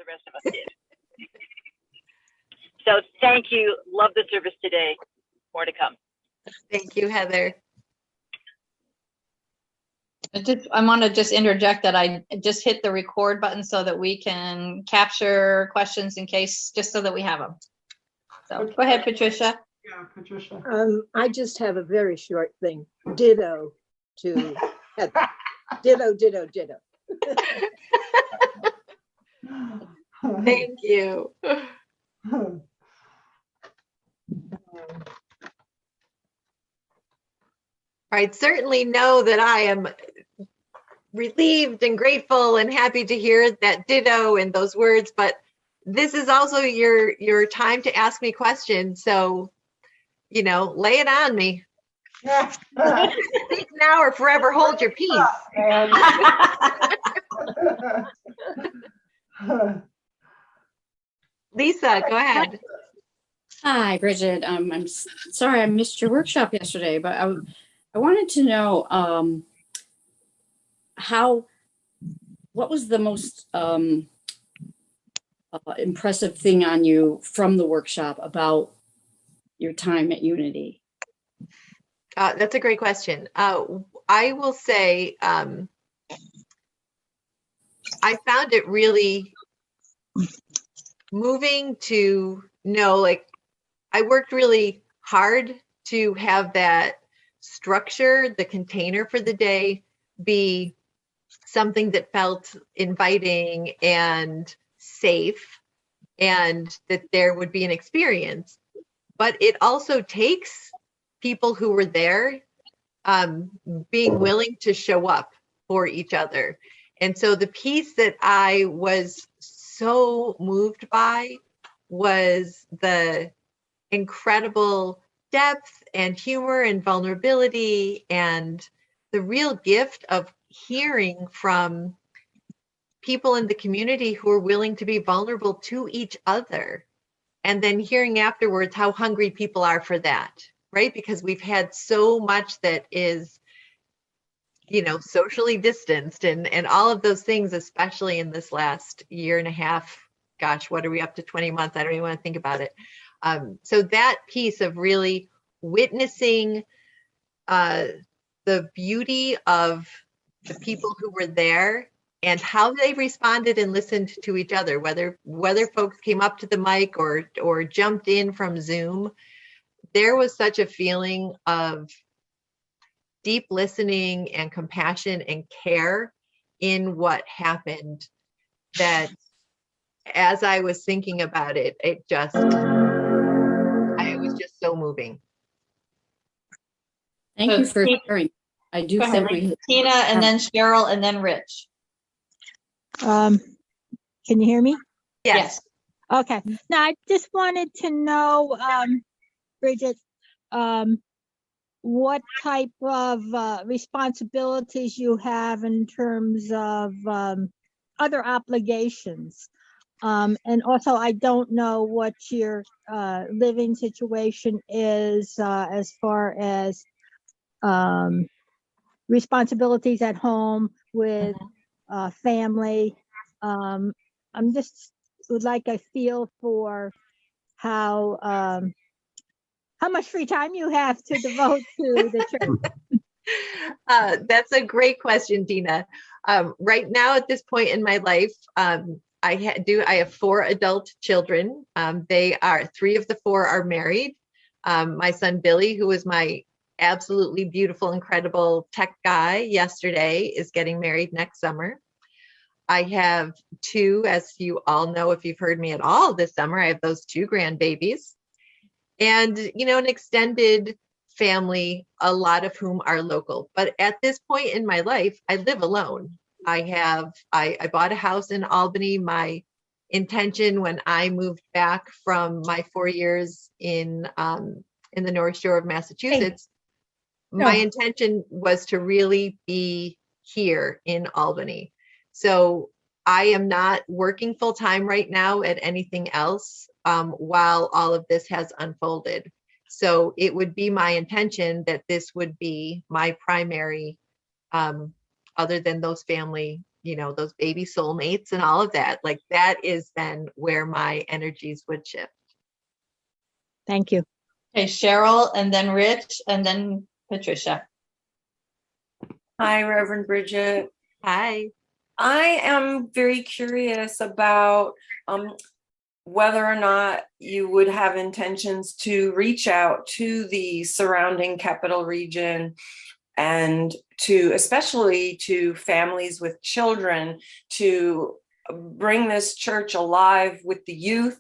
the rest of us did. So thank you. Love the service today. More to come. Thank you, Heather. I want to just interject that I just hit the record button so that we can capture questions in case, just so that we have them. So Okay. Go ahead, Patricia. Yeah, Patricia. I just have a very short thing. Ditto to Heather. Ditto, ditto, ditto. Thank you. Right, certainly know that I am relieved and grateful and happy to hear that ditto and those words, but this is also your time to ask me questions. So, you know, lay it on me. Speak now or forever hold your peace. Lisa, go ahead. Hi, Bridget. I'm sorry I missed your workshop yesterday, but I wanted to know what was the most impressive thing on you from the workshop about your time at Unity? That's a great question. I will say I found it really moving to know, like, I worked really hard to have that structure, the container for the day, be something that felt inviting and safe, and that there would be an experience. But it also takes people who were there being willing to show up for each other. And so the piece that I was so moved by was the incredible depth and humor and vulnerability and the real gift of hearing from people in the community who are willing to be vulnerable to each other, and then hearing afterwards how hungry people are for that, right? Because we've had so much that is, you know, socially distanced and all of those things, especially in this last year and a half. Gosh, what are we up to, 20 months? I don't even want to think about it. So that piece of really witnessing the beauty of the people who were there and how they responded and listened to each other, whether folks came up to the mic or jumped in from Zoom, there was such a feeling of deep listening and compassion and care in what happened that as I was thinking about it, it was just so moving. Thank you for sharing. I do think we Tina, and then Cheryl, and then Rich. Can you hear me? Yes. Okay. Now I just wanted to know, Bridget, what type of responsibilities you have in terms of other obligations. And also, I don't know what your living situation is as far as responsibilities at home with family. I'm just would like a feel for how much free time you have to devote to the church. That's a great question, Dina. Right now, at this point in my life, I have 4 adult children. 3 of the 4 are married. My son Billy, who was my absolutely beautiful, incredible tech guy yesterday, is getting married next summer. I have 2, as you all know, if you've heard me at all this summer, I have those 2 grandbabies. And, you know, an extended family, a lot of whom are local. But at this point in my life, I live alone. I bought a house in Albany. My intention when I moved back from my 4 years in the North Shore of Massachusetts, my intention was to really be here in Albany. So I am not working full time right now at anything else while all of this has unfolded. So it would be my intention that this would be my primary, other than those family those baby soulmates and all of that. Like that is then where my energies would shift. Thank you. Okay, Cheryl, and then Rich, and then Patricia. Hi, Reverend Brigid. Hi. I am very curious about whether or not you would have intentions to reach out to the surrounding capital region and especially to families with children, to bring this church alive with the youth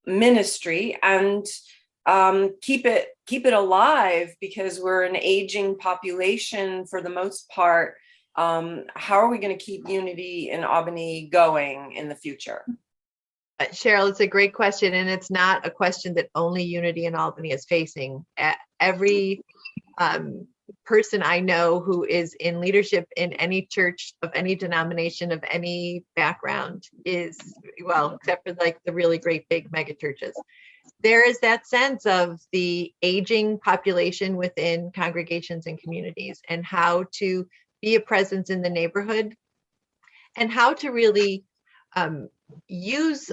ministry and keep it alive, because we're an aging population for the most part. How are we going to keep Unity in Albany going in the future? Cheryl, it's a great question, and it's not a question that only Unity in Albany is facing. Every person I know who is in leadership in any church of any denomination of any background is, well, except for like the really great big mega churches, there is that sense of the aging population within congregations and communities, and how to be a presence in the neighborhood, and how to really use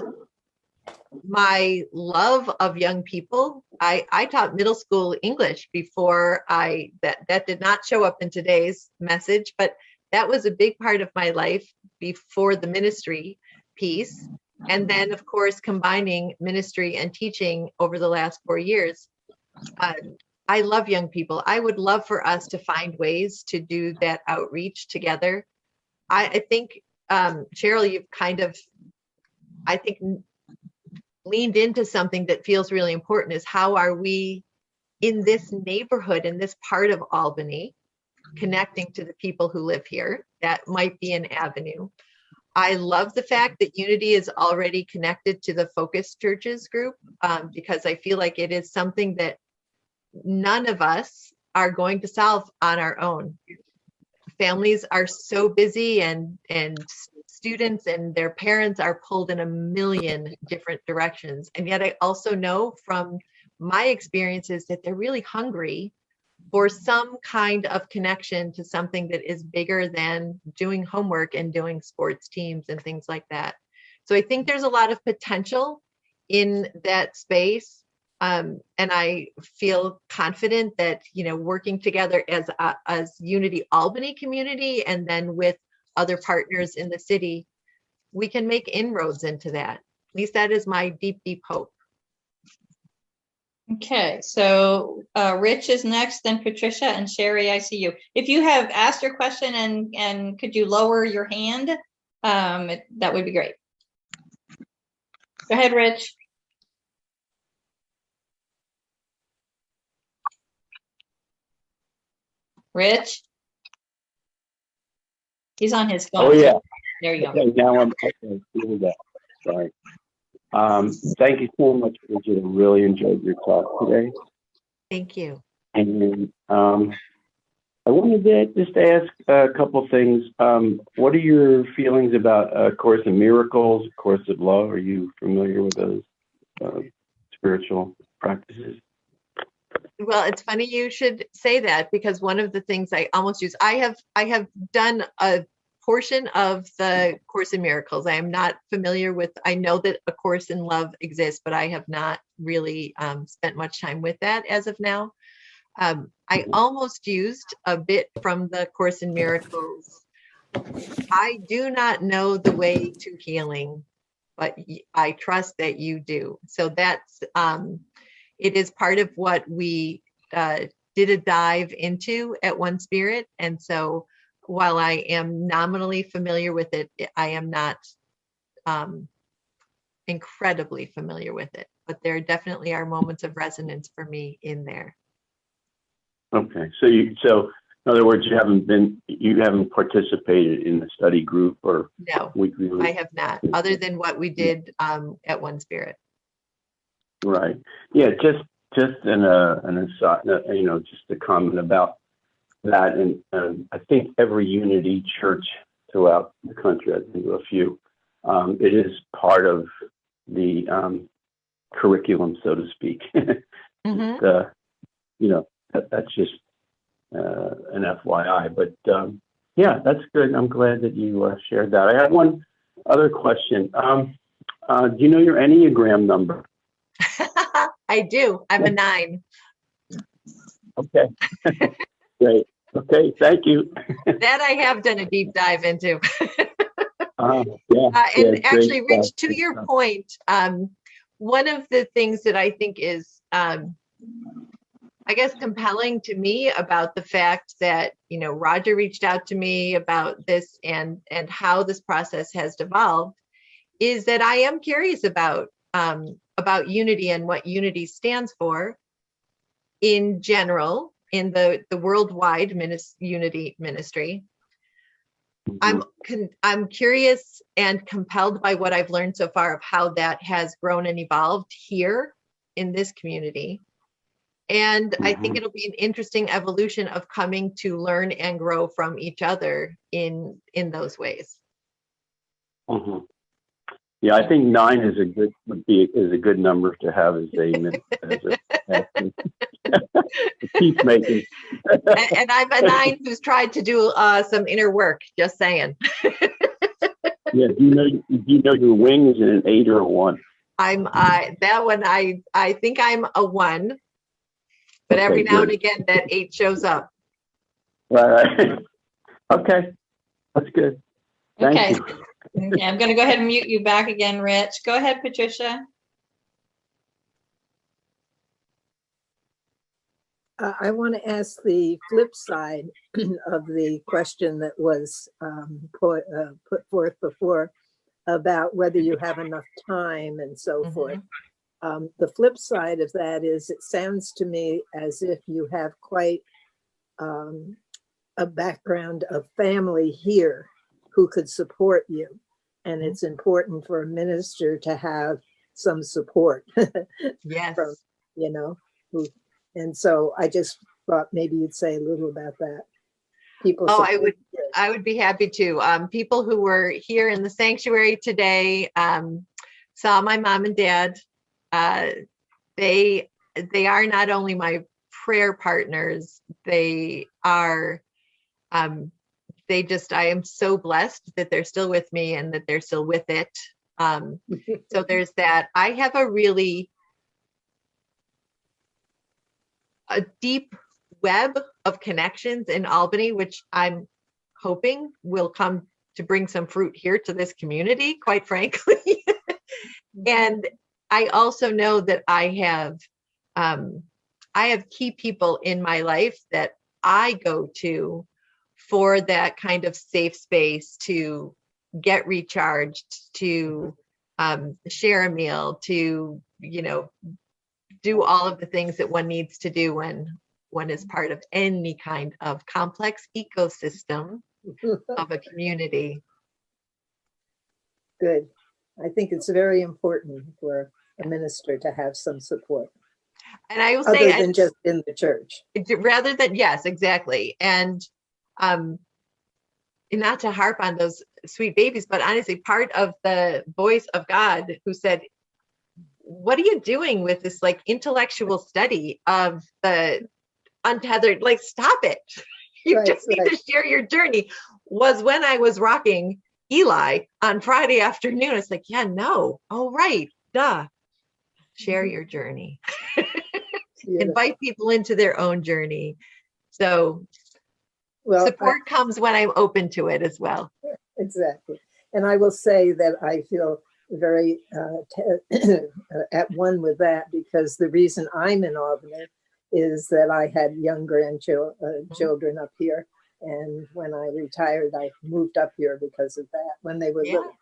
my love of young people. I taught middle school English before that did not show up in today's message, but that was a big part of my life before the ministry piece. And then, of course, combining ministry and teaching over the last 4 years. I love young people. I would love for us to find ways to do that outreach together. I think, Cheryl, you've kind of, I think, leaned into something that feels really important, is how are we in this neighborhood, in this part of Albany, connecting to the people who live here. That might be an avenue. I love the fact that Unity is already connected to the Focus Churches group, because I feel like it is something that none of us are going to solve on our own. Families are so busy, and students and their parents are pulled in a million different directions. And yet I also know from my experiences that they're really hungry for some kind of connection to something that is bigger than doing homework and doing sports teams and things like that. So I think there's a lot of potential in that space. And I feel confident that, working together as Unity Albany community, and then with other partners in the city, we can make inroads into that. At least that is my deep, deep hope. Okay, so Rich is next, then Patricia, and Sherry, I see you. If you have asked your question and could you lower your hand, that would be great. Go ahead, Rich. Rich? He's on his phone. Oh, yeah. There you go. Okay, now I'm okay. Here we go. Sorry. Thank you so much, Bridget. I really enjoyed your talk today. Thank you. And I wanted to just ask a couple things. What are your feelings about A Course in Miracles, A Course of Love? Are you familiar with those spiritual practices? Well, it's funny you should say that, because one of the things I almost use, I have done a portion of the Course in Miracles. I am not familiar with, I know that A Course in Love exists, but I have not really spent much time with that as of now. I almost used a bit from the Course in Miracles. I do not know the way to healing, but I trust that you do. So that's, it is part of what we did a dive into at One Spirit. And so while I am nominally familiar with it, I am not incredibly familiar with it, but there definitely are moments of resonance for me in there. Okay, so in other words, you haven't participated in the study group or No, weekly? I have not, other than what we did at One Spirit. Right. Yeah. Just an aside, just a comment about that. And I think every Unity church throughout the country, I think a few, it is part of the curriculum, so to speak. Mm-hmm. That's just an FYI. But Yeah, that's good. I'm glad that you shared that. I have one other question. Do you know your Enneagram number? I do. I'm a 9. Okay. Great. Okay, thank you. That I have done a deep dive into. Yeah, And actually, great Rich, stuff, to good your stuff. point, one of the things that I think is, I guess, compelling to me about the fact that, Roger reached out to me about this and how this process has evolved is that I am curious about unity and what unity stands for in general in the worldwide unity ministry. I'm curious and compelled by what I've learned so far of how that has grown and evolved here in this community. And I think it'll be an interesting evolution of coming to learn and grow from each other in those ways. Mhm. Yeah, I think 9 is a good number to have as a peacemaking. And I'm a 9 who's tried to do some inner work. Just saying. Yeah, do you know your wing is an 8 or a 1? I'm that one. I think I'm a 1, but Okay, every now and good. again that 8 shows up. Right. Okay, that's good. Thank Okay. you. Okay, I'm going to go ahead and mute you back again, Rich. Go ahead, Patricia. I want to ask the flip side of the question that was put forth before about whether you have enough time and so forth. The flip side of that is it sounds to me as if you have quite a background of family here who could support you. And it's important for a minister to have some support. Yes. From, and so I just thought maybe you'd say a little about that. People. Oh, I would be happy to. People who were here in the sanctuary today saw my mom and dad. They are not only my prayer partners, they are I am so blessed that they're still with me and that they're still with it. So there's that. I have a deep web of connections in Albany, which I'm hoping will come to bring some fruit here to this community, quite frankly. And I also know that I have key people in my life that I go to for that kind of safe space to get recharged, to share a meal, to, do all of the things that one needs to do when one is part of any kind of complex ecosystem of a community. Good. I think it's very important for a minister to have some support. And I will other say, than just in the church. Rather than, yes, exactly. And not to harp on those sweet babies, but honestly, part of the voice of God who said, what are you doing with this intellectual study of the untethered? Stop it. You just need to share your journey, was when I was rocking Eli on Friday afternoon. It's yeah, no. Oh, right. Duh. Share your journey. Invite people into their own journey. So support comes when I'm open to it as well. Exactly. And I will say that I feel very at one with that, because the reason I'm in Albany is that I had young children up here. And when I retired, I moved up here because of that, when they were little.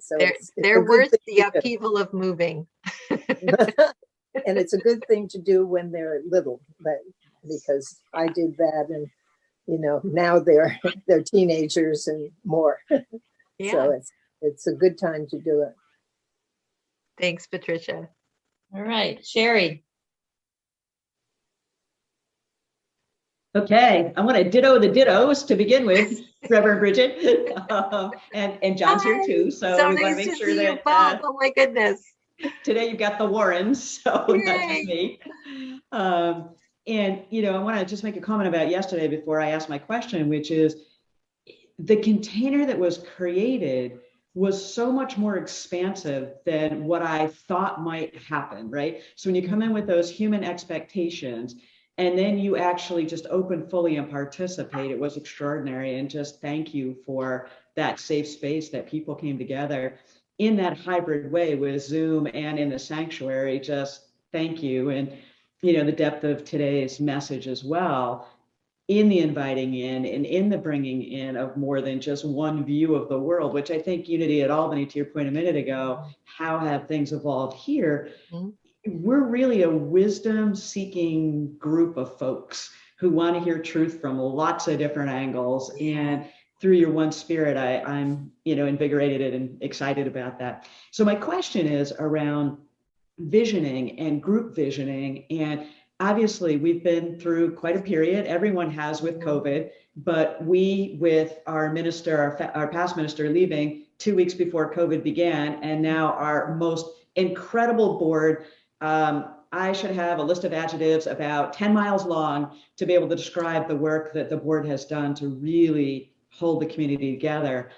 So they're worth the upheaval of moving. And it's a good thing to do when they're little, because I did that, and now they're teenagers and more. Yeah. So it's a good time to do it. Thanks, Patricia. All right, Sherry. Okay, I want to ditto the dittos to begin with, Rev Brigid, and John's here too. So we want to make sure that oh my goodness, today you've got the Warrens, so Yay. not just me. And I want to just make a comment about yesterday before I ask my question, which is, the container that was created was so much more expansive than what I thought might happen, right? So when you come in with those human expectations, and then you actually just open fully and participate, it was extraordinary. And just thank you for that safe space that people came together in that hybrid way with Zoom and in the sanctuary. Just thank you. And, you know, the depth of today's message as well, in the inviting in and in the bringing in of more than just one view of the world, which I think Unity at Albany, to your point a minute ago, how have things evolved here? Mm-hmm. We're really a wisdom seeking group of folks who want to hear truth from lots of different angles. And through your one spirit, I'm, you know, invigorated and excited about that. So my question is around visioning and group visioning. And obviously we've been through quite a period, everyone has with COVID, but we, with our minister, our past minister leaving 2 weeks before COVID began, and now our most incredible board, I should have a list of adjectives about 10 miles long to be able to describe the work that the board has done to really hold the community together.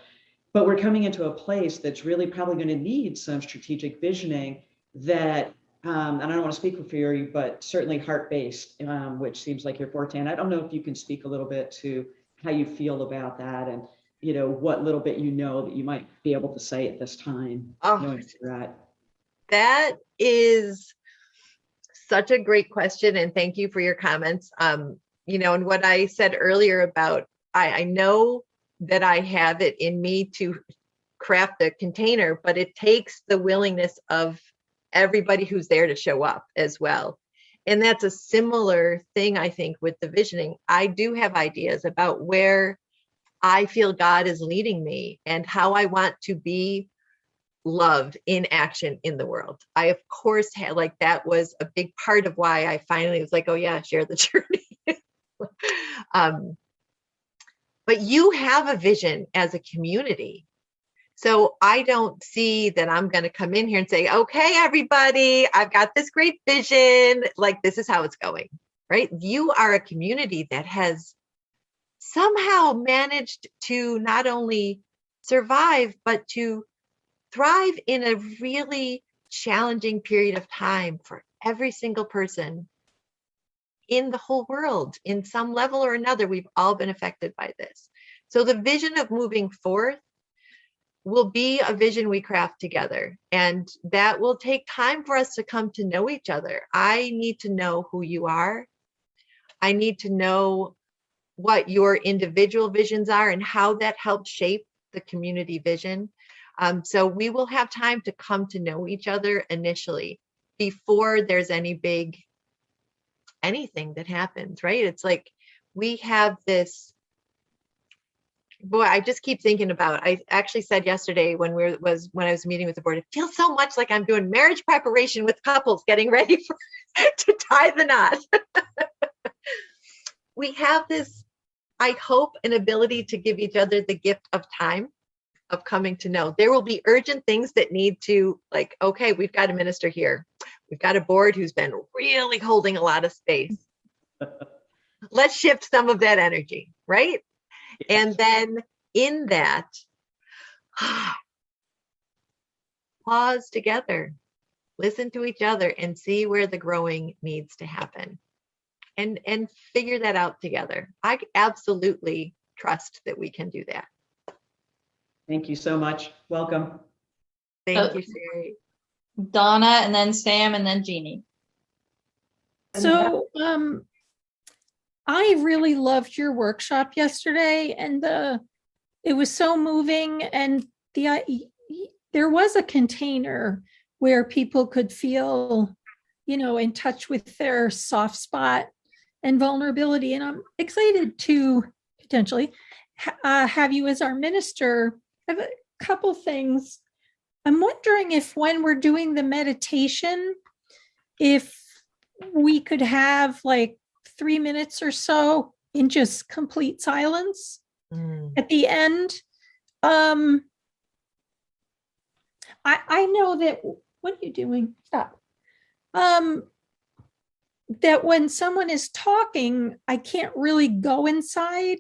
But we're coming into a place that's really probably going to need some strategic visioning that, and I don't want to speak for you, but certainly heart-based, which seems like your forte. And I don't know if you can speak a little bit to how you feel about that, and, you know, what little bit you know that you might be able to say at this time. Knowing you're at. That is such a great question, and thank you for your comments. You know, and what I said earlier about, I know that I have it in me to craft a container, but it takes the willingness of everybody who's there to show up as well. And that's a similar thing, I think, with the visioning. I do have ideas about where I feel God is leading me and how I want to be loved in action in the world. I, of course, had, like, that was a big part of why I finally was like, oh yeah, share the journey. But you have a vision as a community. So I don't see that I'm going to come in here and say, okay, everybody, I've got this great vision. Like, this is how it's going, right? You are a community that has somehow managed to not only survive, but to thrive in a really challenging period of time for every single person in the whole world. In some level or another, we've all been affected by this. So the vision of moving forth will be a vision we craft together, and that will take time for us to come to know each other. I need to know who you are. I need to know what your individual visions are and how that helps shape the community vision. So we will have time to come to know each other initially before there's any big anything that happens, right? It's like we have this, boy, I just keep thinking about, I actually said yesterday when I was meeting with the board, it feels so much like I'm doing marriage preparation with couples getting ready to tie the knot. We have this, I hope, an ability to give each other the gift of time, of coming to know. There will be urgent things that need to, like, okay, we've got a minister here. We've got a board who's been really holding a lot of space. Let's shift some of that energy, right? Yes. And then in that, pause together, listen to each other, and see where the growing needs to happen, and figure that out together. I absolutely trust that we can do that. Thank you so much. Welcome. Thank you, Sherry. Donna, and then Sam, and then Jeannie. So I really loved your workshop yesterday, and it was so moving, and there was a container where people could feel, you know, in touch with their soft spot and vulnerability. And I'm excited to potentially have you as our minister. I have a couple things. I'm wondering if when we're doing the meditation, if we could have like 3 minutes or so in just complete silence at the end. I know that, what are you doing? Stop. That when someone is talking, I can't really go inside.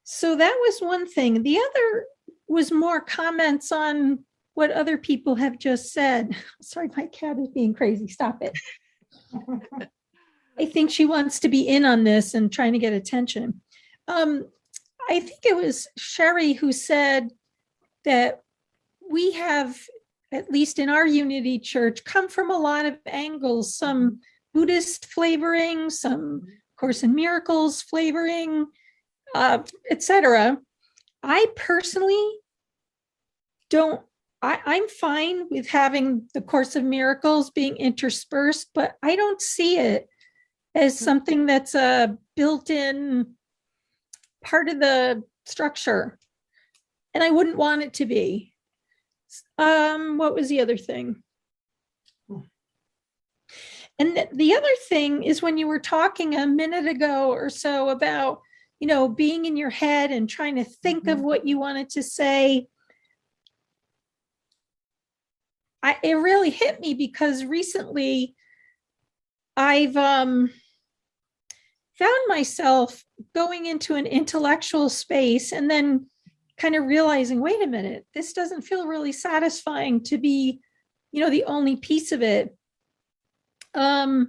So that was one thing. The other was more comments on what other people have just said. Sorry, my cat is being crazy. Stop it. I think she wants to be in on this and trying to get attention. I think it was Sherry who said that we have, at least in our Unity Church, come from a lot of angles, some Buddhist flavoring, some Course in Miracles flavoring, etc. I personally don't, I'm fine with having the Course of Miracles being interspersed, but I don't see it as something that's a built-in part of the structure. And I wouldn't want it to be. What was the other thing? And the other thing is when you were talking a minute ago or so about, being in your head and trying to think of what you wanted to say, it really hit me because recently I've found myself going into an intellectual space and then kind of realizing, wait a minute, this doesn't feel really satisfying to be, the only piece of it. And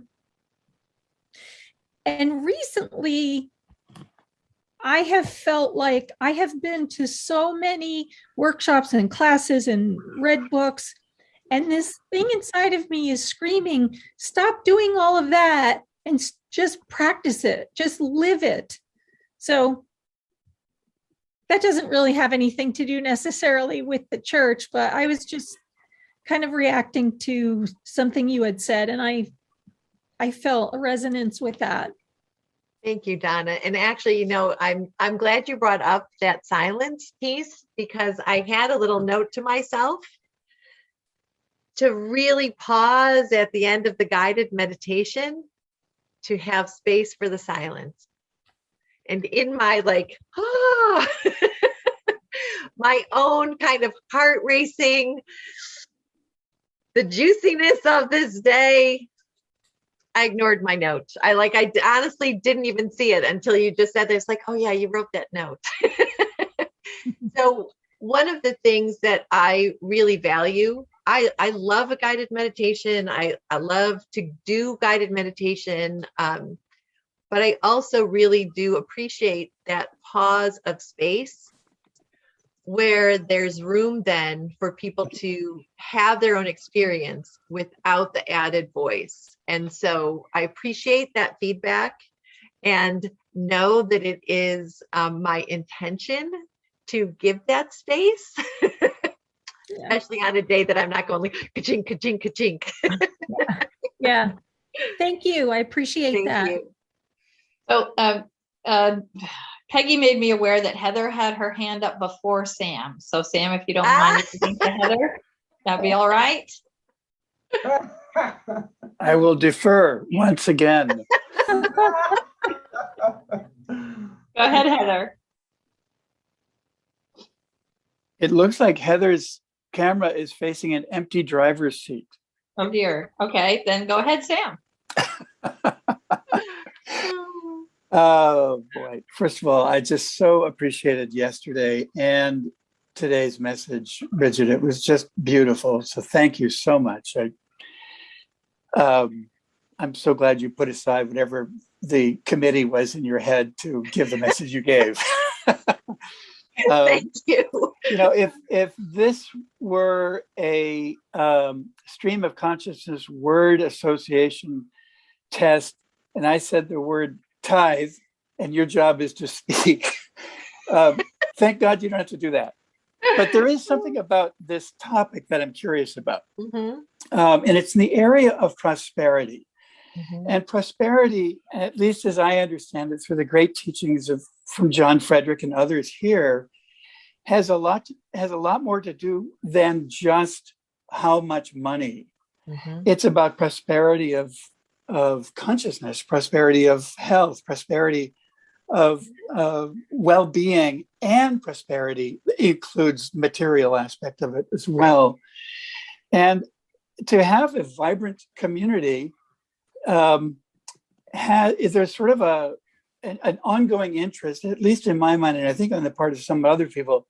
recently I have felt like I have been to so many workshops and classes and read books, and this thing inside of me is screaming, stop doing all of that and just practice it, just live it. So that doesn't really have anything to do necessarily with the church, but I was just kind of reacting to something you had said, and I felt a resonance with that. Thank you, Donna. And actually, I'm glad you brought up that silence piece, because I had a little note to myself to really pause at the end of the guided meditation to have space for the silence. And in my my own kind of heart racing, the juiciness of this day, I ignored my note. I honestly didn't even see it until you just said this, oh yeah, you wrote that note. So one of the things that I really value, I love a guided meditation. I love to do guided meditation. But I also really do appreciate that pause of space where there's room then for people to have their own experience without the added voice. And so I appreciate that feedback and know that it is my intention to give that space, especially on a day that I'm not going ka-chink, ka-chink, ka-chink. Yeah. Thank you. I appreciate that. You. So Peggy made me aware that Heather had her hand up before Sam. So Sam, if you don't mind speaking to Heather, that'd be all right. I will defer once again. Go ahead, Heather. It looks like Heather's camera is facing an empty driver's seat. Oh dear. Okay, then go ahead, Sam. Oh boy. First of all, I just so appreciated yesterday and today's message, Brigid. It was just beautiful. So thank you so much. I'm so glad you put aside whatever the committee was in your head to give the message you gave. Thank you. If this were a stream of consciousness word association test, and I said the word tithe, and your job is to speak, thank God you don't have to do that. But there is something about this topic that I'm curious about. Mm-hmm. And it's in the area of prosperity. Mm-hmm. And prosperity, at least as I understand it through the great teachings from John Frederick and others here, has a lot more to do than just how much money. Mm-hmm. It's about prosperity of consciousness, prosperity of health, prosperity of well-being, and prosperity includes material aspect of it as well. And to have a vibrant community, is there sort of an ongoing interest, at least in my mind, and I think on the part of some other people,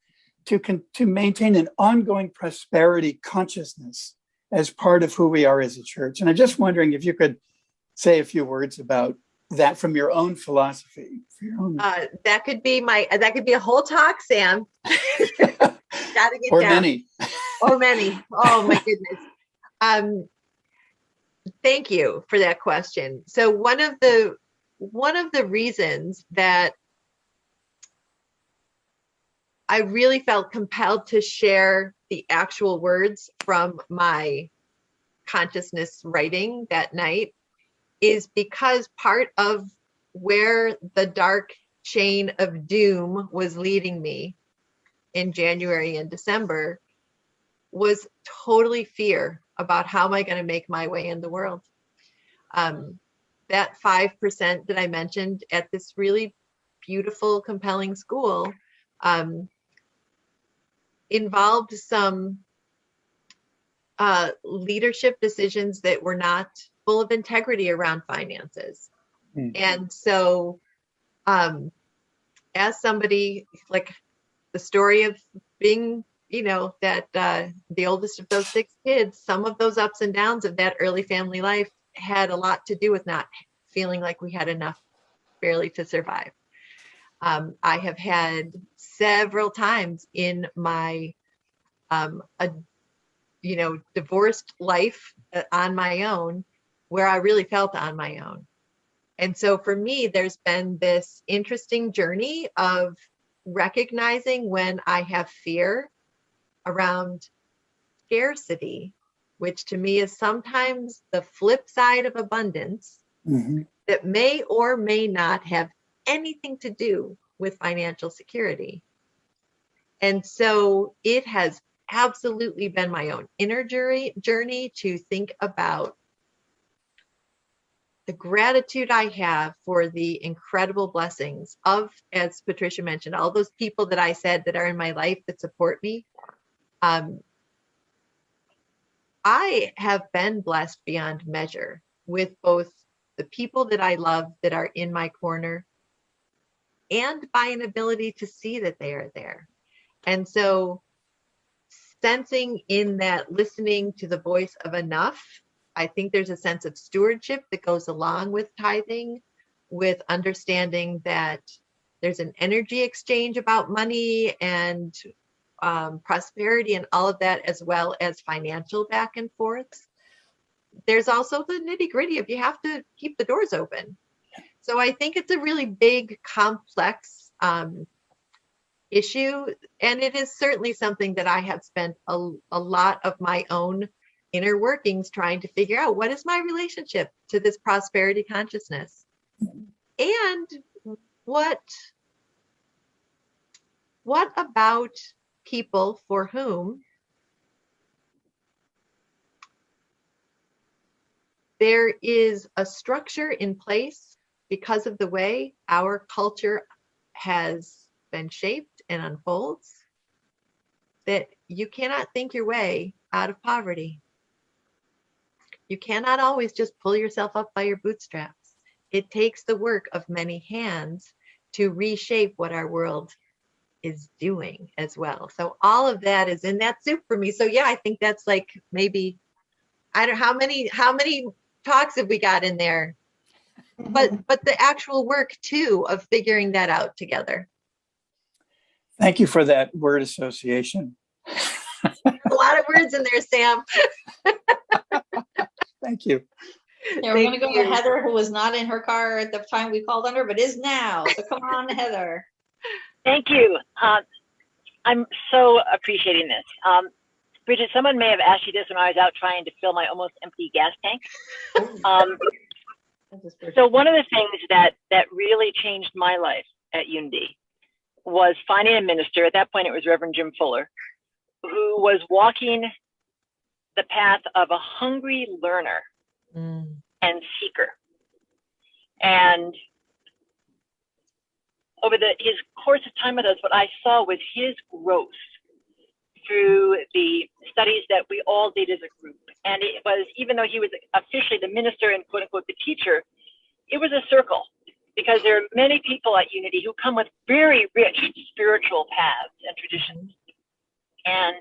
to maintain an ongoing prosperity consciousness as part of who we are as a church. And I'm just wondering if you could say a few words about that from your own philosophy. For your own... that could be a whole talk, Sam. Gotta get or down. many. Or many. Oh my goodness. Thank you for that question. So one of the reasons that I really felt compelled to share the actual words from my consciousness writing that night is because part of where the dark chain of doom was leading me in January and December was totally fear about how am I going to make my way in the world. That 5% that I mentioned at this really beautiful, compelling school involved some leadership decisions that were not full of integrity around finances. And so as somebody, like the story of being, that the oldest of those 6 kids, some of those ups and downs of that early family life had a lot to do with not feeling like we had enough barely to survive. I have had several times in my, divorced life on my own where I really felt on my own. And so for me, there's been this interesting journey of recognizing when I have fear around scarcity, which to me is sometimes the flip side of abundance, that may or may not have anything to do with financial security. And so it has absolutely been my own inner journey to think about the gratitude I have for the incredible blessings of, as Patricia mentioned, all those people that I said that are in my life that support me. I have been blessed beyond measure with both the people that I love that are in my corner and by an ability to see that they are there. And so sensing in that listening to the voice of enough, I think there's a sense of stewardship that goes along with tithing, with understanding that there's an energy exchange about money and prosperity and all of that, as well as financial back and forths. There's also the nitty gritty of you have to keep the doors open. So I think it's a really big, complex issue. And it is certainly something that I have spent a lot of my own inner workings trying to figure out, what is my relationship to this prosperity consciousness? And what about people for whom there is a structure in place because of the way our culture has been shaped and unfolds, that you cannot think your way out of poverty. You cannot always just pull yourself up by your bootstraps. It takes the work of many hands to reshape what our world is doing as well. So all of that is in that soup for me. So yeah, I think that's like maybe, I don't know how many talks have we got in there, but the actual work too of figuring that out together. Thank you for that word association. A lot of words in there, Sam. Thank you. Yeah, we're going to go to Heather, who was not in her car at the time we called on her, but is now. So come on, Heather. Thank you. I'm so appreciating this. Bridget, someone may have asked you this when I was out trying to fill my almost empty gas tank. So one of the things that really changed my life at Unity was finding a minister. At that point, it was Reverend Jim Fuller, who was walking the path of a hungry learner and seeker. And over his course of time with us, what I saw was his growth through the studies that we all did as a group. And it was, even though he was officially the minister and quote unquote the teacher, it was a circle. because there are many people at Unity who come with very rich spiritual paths and traditions. And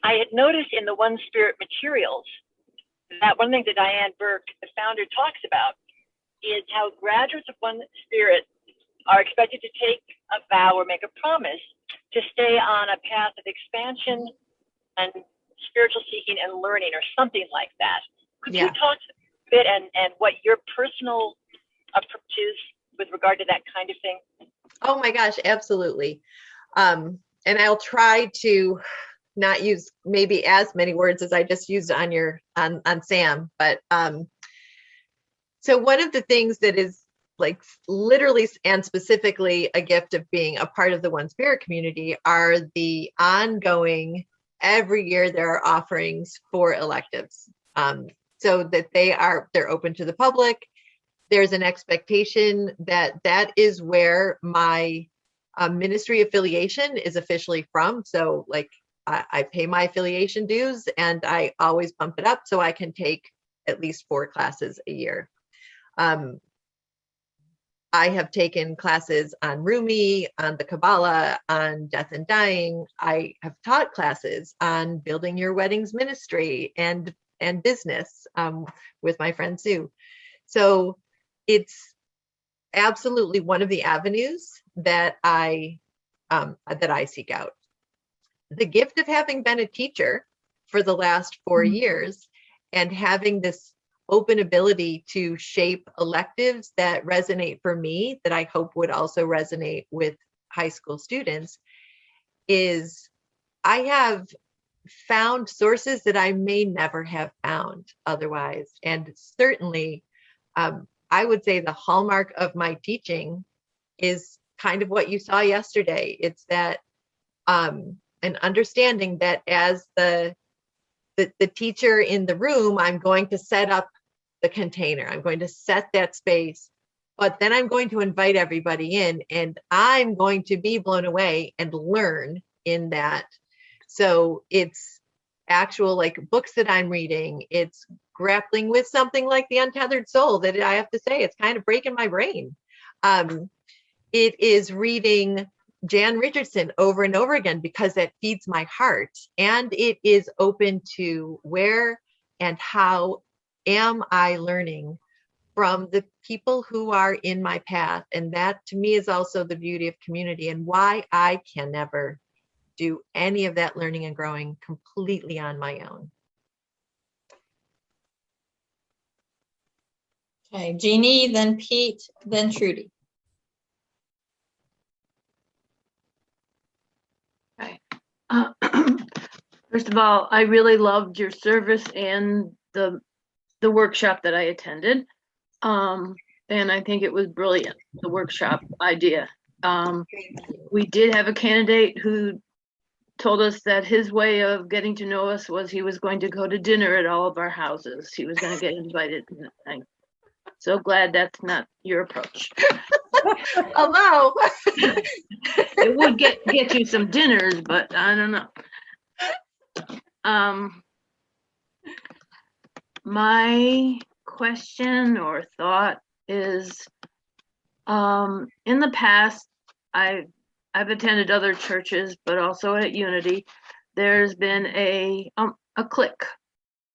I had noticed in the One Spirit materials that one thing that Diane Burke, the founder, talks about is how graduates of One Spirit are expected to take a vow or make a promise to stay on a path of expansion and spiritual seeking and learning, or something like that. Could you talk a bit and what your personal approach is with regard to that kind of thing? Oh my gosh, absolutely. And I'll try to not use maybe as many words as I just used on Sam, but so one of the things that is like literally and specifically a gift of being a part of the One Spirit community are the ongoing, every year there are offerings for electives, so that they're open to the public. There's an expectation that that is where my ministry affiliation is officially from. So like I pay my affiliation dues and I always bump it up so I can take at least 4 classes a year. I have taken classes on Rumi, on the Kabbalah, on death and dying. I have taught classes on building your weddings ministry and business with my friend Sue. So it's absolutely one of the avenues that I seek out. The gift of having been a teacher for the last 4 years and having this open ability to shape electives that resonate for me, that I hope would also resonate with high school students, is I have found sources that I may never have found otherwise. And certainly, I would say the hallmark of my teaching is kind of what you saw yesterday. It's that an understanding that as the teacher in the room, I'm going to set up the container. I'm going to set that space, but then I'm going to invite everybody in and I'm going to be blown away and learn in that. So it's actual like books that I'm reading. It's grappling with something like the Untethered Soul that I have to say, it's kind of breaking my brain. It is reading Jan Richardson over and over again because that feeds my heart, and it is open to where and how am I learning from the people who are in my path. And that to me is also the beauty of community and why I can never do any of that learning and growing completely on my own. Okay, Jeannie, then Pete, then Trudy. Okay. First of all, I really loved your service and the workshop that I attended. And I think it was brilliant, the workshop idea. We did have a candidate who told us that his way of getting to know us was he was going to go to dinner at all of our houses. He was going to get invited. I'm so glad that's not your approach. Hello. It would get you some dinners, but I don't know. My question or thought is, in the past, I've attended other churches, but also at Unity, there's been a clique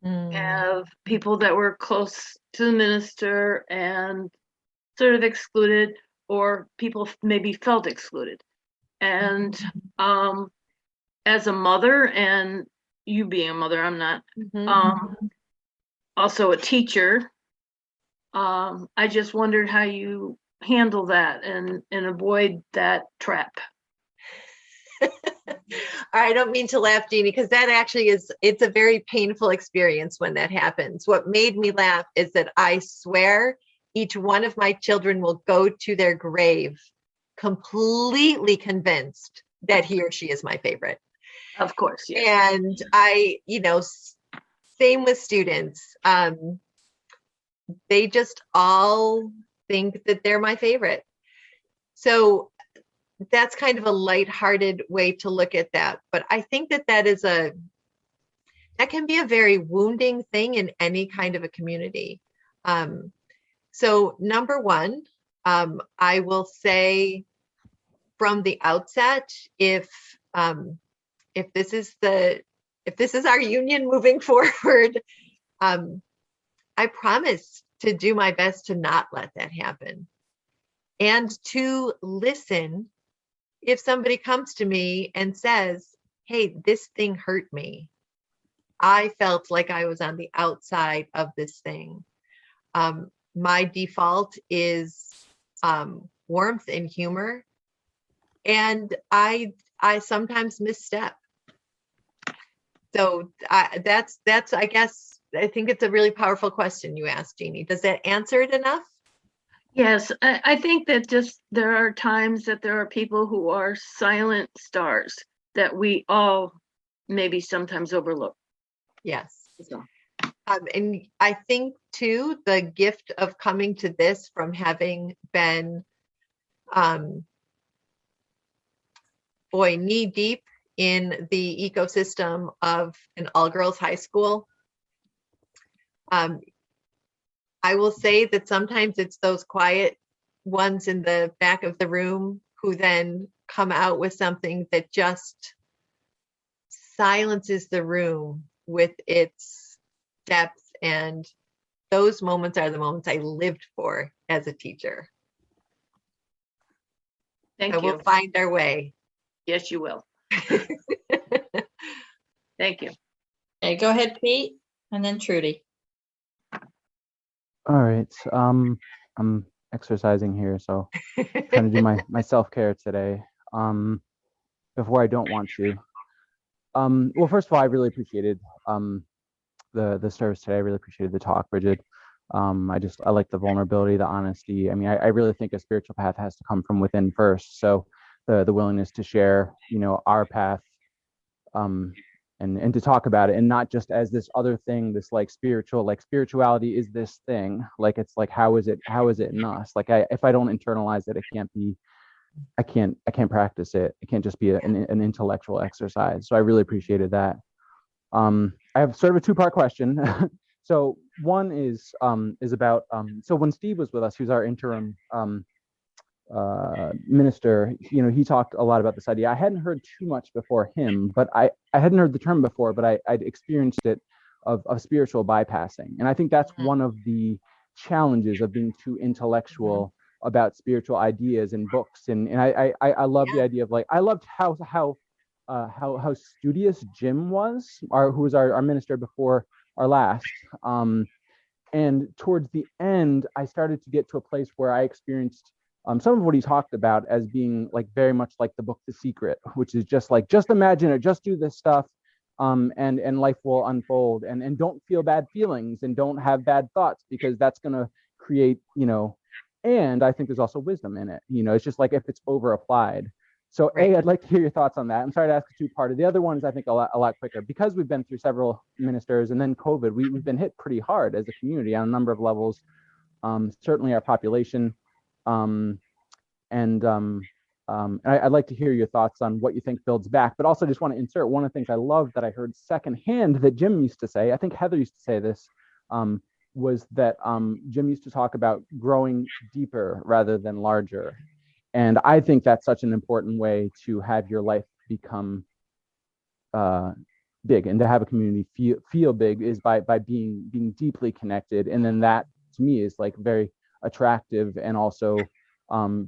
of people that were close to the minister and sort of excluded, or people maybe felt excluded. And as a mother, and you being a mother, I'm not, also a teacher, I just wondered how you handle that and avoid that trap. I don't mean to laugh, Jeannie, because that actually it's a very painful experience when that happens. What made me laugh is that I swear each one of my children will go to their grave completely convinced that he or she is my favorite. Of course, yeah. And same with students. They just all think that they're my favorite. So that's kind of a lighthearted way to look at that. But I think that that can be a very wounding thing in any kind of a community. So number one, I will say from the outset, if this is our union moving forward, I promise to do my best to not let that happen, and to listen if somebody comes to me and says, hey, this thing hurt me. I felt like I was on the outside of this thing. My default is warmth and humor, and I sometimes misstep. So that's I guess, I think it's a really powerful question you asked, Jeannie. Does that answer it enough? Yes, I think that just there are times that there are people who are silent stars that we all maybe sometimes overlook. Yes. So. And I think too, the gift of coming to this from having been, knee deep in the ecosystem of an all-girls high school. I will say that sometimes it's those quiet ones in the back of the room who then come out with something that just silences the room with its depth. And those moments are the moments I lived for as a teacher. Thank so you. We'll find our way. Yes, you will. Thank you. Okay, go ahead, Pete, and then Trudy. All right. I'm exercising here, so trying to do my self-care today. Before I don't want to. Well, first of all, I really appreciated the service today. I really appreciated the talk, Brigid. I like the vulnerability, the honesty. I mean, I really think a spiritual path has to come from within first. So the willingness to share, our path, and to talk about it, and not just as this other thing, this spirituality is this thing. Like, it's like, how is it in us? Like, if I don't internalize it, I can't practice it. It can't just be an intellectual exercise. So I really appreciated that. I have sort of a two-part question. So one is about, so when Steve was with us, he was our interim minister, he talked a lot about this idea. I hadn't heard too much before him, but I hadn't heard the term before, but I'd experienced it of spiritual bypassing. And I think that's one of the challenges of being too intellectual about spiritual ideas and books. And I love the idea of, like, I loved how studious Jim was, who was our minister before our last. And towards the end, I started to get to a place where I experienced some of what he talked about as being like very much like the book The Secret, which is just like, just imagine it, just do this stuff, and life will unfold, and don't feel bad feelings and don't have bad thoughts, because that's going to create, and I think there's also wisdom in it. It's just like if it's over applied. So right. I'd like to hear your thoughts on that. I'm sorry to ask a two-parter. The other one is, I think, a lot quicker, because we've been through several ministers and then COVID. We've been hit pretty hard as a community on a number of levels. Certainly our population. I'd like to hear your thoughts on what you think builds back, but also just want to insert one of the things I love that I heard secondhand that Jim used to say. I think Heather used to say this, was that Jim used to talk about growing deeper rather than larger. And I think that's such an important way to have your life become big, and to have a community feel big is by being deeply connected. And then that, to me, is like very attractive, and also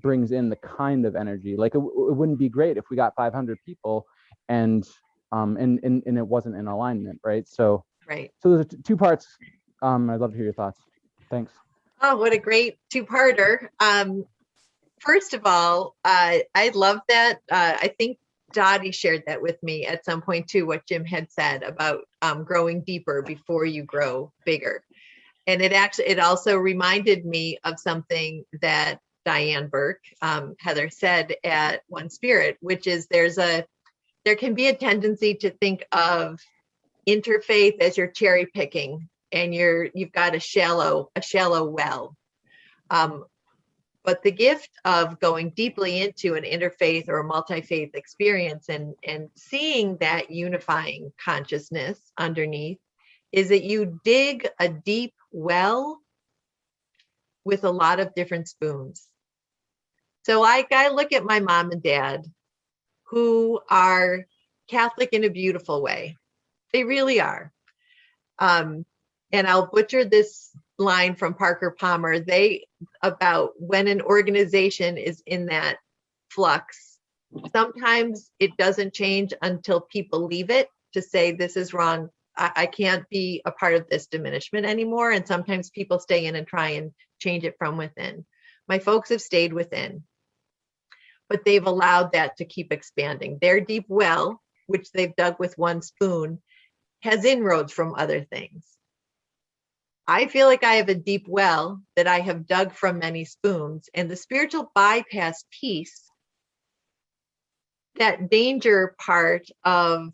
brings in the kind of energy. Like, it wouldn't be great if we got 500 people and it wasn't in alignment, right? So right. So there's two parts. I'd love to hear your thoughts. Thanks. Oh, what a great two-parter. First of all, I love that. I think Dottie shared that with me at some point too, what Jim had said about growing deeper before you grow bigger. And it also reminded me of something that Diane Burke, Heather, said at One Spirit, which is there can be a tendency to think of interfaith as you're cherry picking, and you've got a shallow well. But the gift of going deeply into an interfaith or a multi-faith experience and seeing that unifying consciousness underneath is that you dig a deep well with a lot of different spoons. So I look at my mom and dad, who are Catholic in a beautiful way. They really are. And I'll butcher this line from Parker Palmer. About when an organization is in that flux, sometimes it doesn't change until people leave it to say, this is wrong. I can't be a part of this diminishment anymore. And sometimes people stay in and try and change it from within. My folks have stayed within, but they've allowed that to keep expanding. Their deep well, which they've dug with one spoon, has inroads from other things. I feel like I have a deep well that I have dug from many spoons, and the spiritual bypass piece, that danger part of,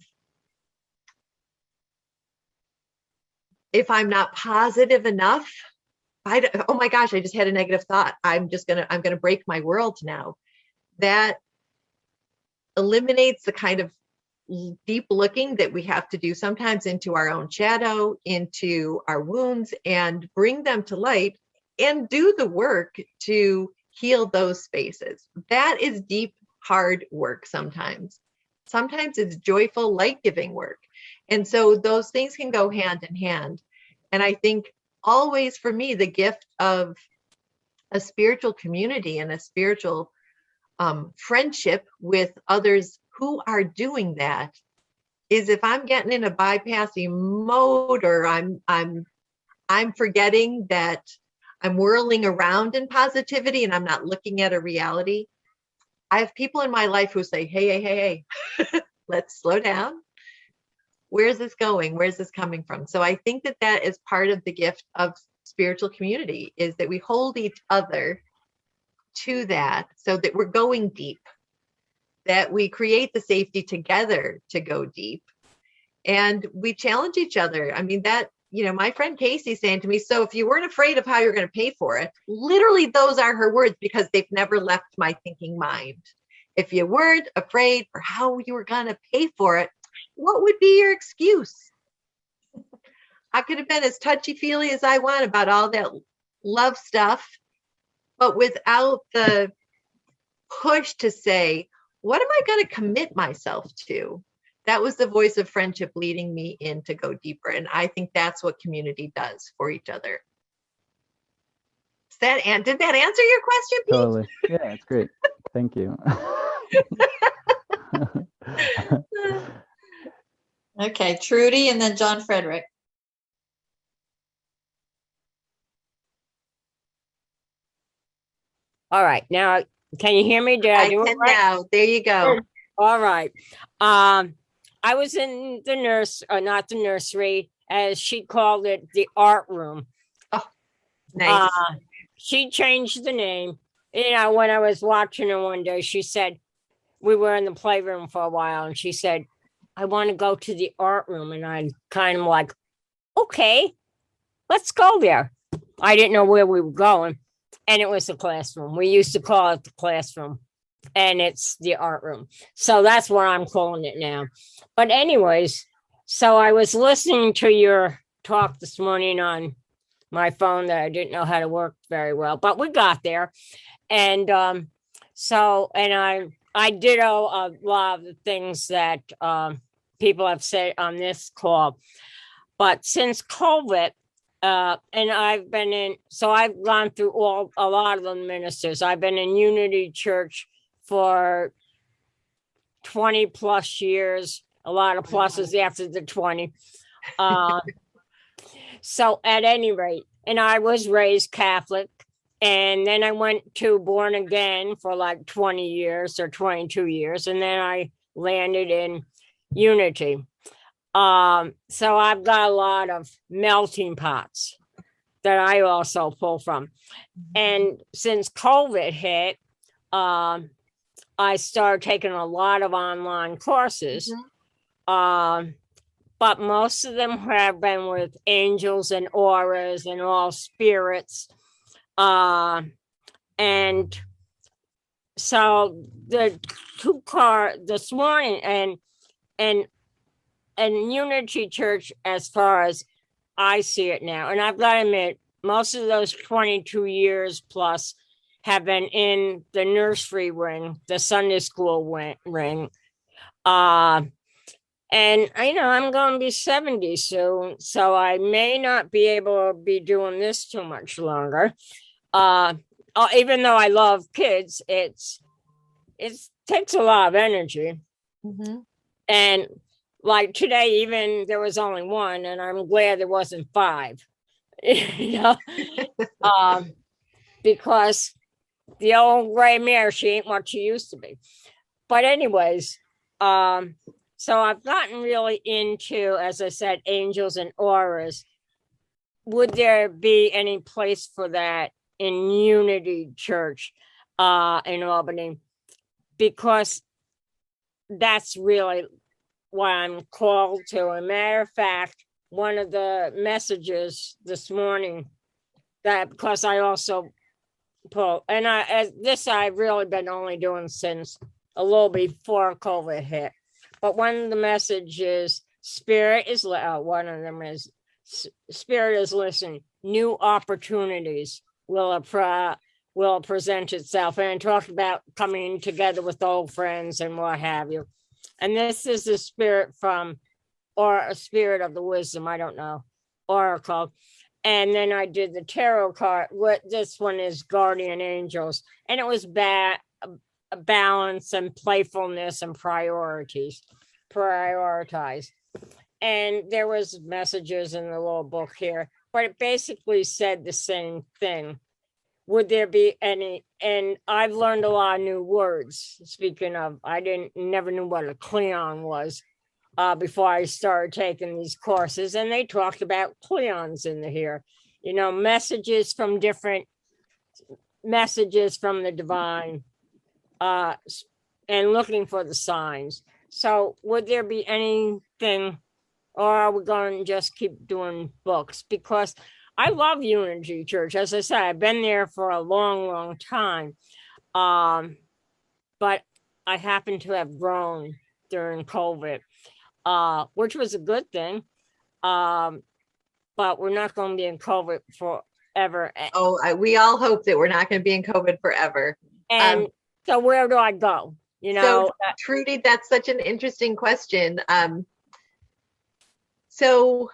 if I'm not positive enough, oh my gosh, I just had a negative thought. I'm gonna break my world now. That eliminates the kind of deep looking that we have to do sometimes into our own shadow, into our wounds, and bring them to light and do the work to heal those spaces. That is deep, hard work sometimes. Sometimes it's joyful, light-giving work. And so those things can go hand in hand. And I think always for me, the gift of a spiritual community and a spiritual friendship with others who are doing that is, if I'm getting in a bypassing mode, or I'm forgetting that I'm whirling around in positivity and I'm not looking at a reality. I have people in my life who say, hey, let's slow down. Where's this going? Where's this coming from? So I think that is part of the gift of spiritual community, is that we hold each other to that, so that we're going deep, that we create the safety together to go deep, and we challenge each other. I mean, that, my friend Casey saying to me, so if you weren't afraid of how you're going to pay for it, literally those are her words, because they've never left my thinking mind. If you weren't afraid for how you were going to pay for it, what would be your excuse? I could have been as touchy-feely as I want about all that love stuff, but without the push to say, what am I going to commit myself to? That was the voice of friendship leading me in to go deeper. And I think that's what community does for each other. Did that answer your question, Pete? Totally. Yeah, it's great. Thank you. Okay, Trudy, and then John Frederick. All right, now can you hear me? Did I do it right? Now. There you go. All right. I was in the not the nursery, as she called it, the art room. Oh, nice. She changed the name. When I was watching her one day, she said, we were in the playroom for a while, and she said, I want to go to the art room. And I kind of like, okay, let's go there. I didn't know where we were going. And it was the classroom. We used to call it the classroom, and it's the art room. So that's what I'm calling it now. But anyways, so I was listening to your talk this morning on my phone that I didn't know how to work very well, but we got there. And I did a lot of the things that people have said on this call. But since COVID, and I've gone through a lot of the ministers. I've been in Unity Church for 20 plus years, a lot of pluses after the 20. So at any rate, and I was raised Catholic, and then I went to born again for like 20 years or 22 years, and then I landed in Unity. So I've got a lot of melting pots that I also pull from. And since COVID hit, I started taking a lot of online courses. But most of them have been with angels and auras and all spirits. And so the this morning and Unity Church, as far as I see it now, and I've got to admit, most of those 22 years plus have been in the nursery ring, the Sunday school ring. And I'm going to be 70 soon, so I may not be able to be doing this too much longer. Even though I love kids, it takes a lot of energy. Mm-hmm. And like today, even there was only one, and I'm glad there wasn't five. Because the old gray mare, she ain't what she used to be. But anyways, so I've gotten really into, as I said, angels and auras. Would there be any place for that in Unity Church in Albany? Because that's really what I'm called to. As a matter of fact, one of the messages this morning, that because I also pull, and I've really been only doing since a little before COVID hit. But one of the messages, Spirit is, one of them is, Spirit is listening. New opportunities will present itself. And talked about coming together with old friends and what have you. And this is the spirit or a spirit of the wisdom, I don't know, oracle. And then I did the tarot card. This one is guardian angels. And it was balance and playfulness and prioritize. And there was messages in the little book here, but it basically said the same thing. Would there be any, and I've learned a lot of new words. Speaking of, I never knew what a Cleon was before I started taking these courses, and they talked about Cleons in here, messages from the divine, and looking for the signs. So would there be anything, or are we going to just keep doing books? Because I love Unity Church. As I said, I've been there for a long, long time. But I happen to have grown during COVID, which was a good thing. But we're not going to be in COVID forever. Oh, we all hope that we're not going to be in COVID forever. And so where do I go? So Trudy, that's such an interesting question. So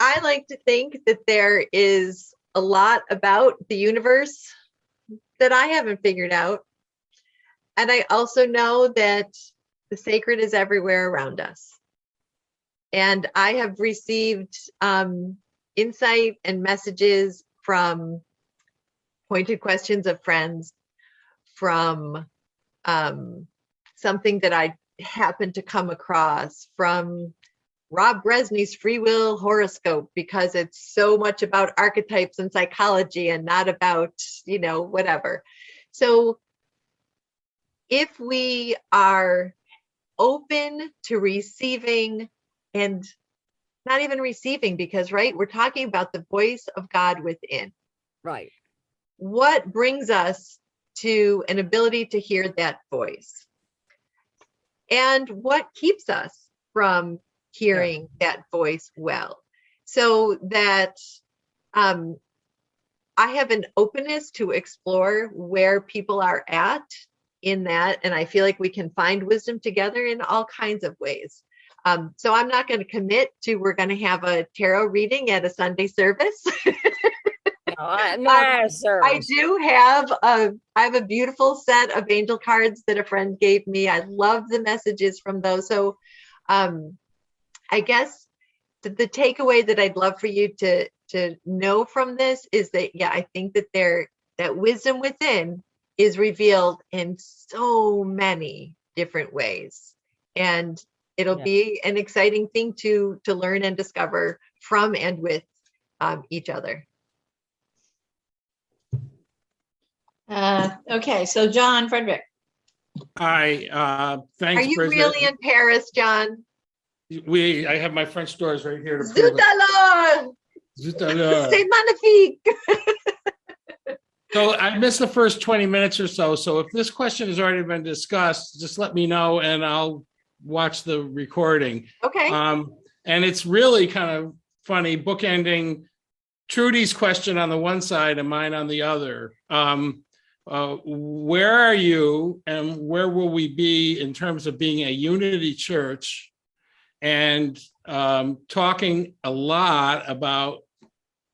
I like to think that there is a lot about the universe that I haven't figured out. And I also know that the sacred is everywhere around us. And I have received insight and messages from pointed questions of friends, from something that I happened to come across, from Rob Bresney's free will horoscope, because it's so much about archetypes and psychology and not about, whatever. So if we are open to receiving, and not even receiving, because, right, we're talking about the voice of God within. Right. What brings us to an ability to hear that voice? And what keeps us from hearing that voice well? So that I have an openness to explore where people are at in that, and I feel like we can find wisdom together in all kinds of ways. So I'm not going to commit to we're going to have a tarot reading at a Sunday service. I do have I have a beautiful set of angel cards that a friend gave me. I love the messages from those. So I guess the takeaway that I'd love for you to know from this is that, I think that that wisdom within is revealed in so many different ways. And it'll be an exciting thing to learn and discover from and with each other. Okay, so John Frederick. Hi, thanks. Are you Bridget. really in Paris, John? I have my French doors right here. Zut alors! C'est magnifique! So I missed the first 20 minutes or so. So if this question has already been discussed, just let me know and I'll watch the recording. Okay. And it's really kind of funny, bookending Trudy's question on the one side and mine on the other. Where are you and where will we be in terms of being a unity church and talking a lot about,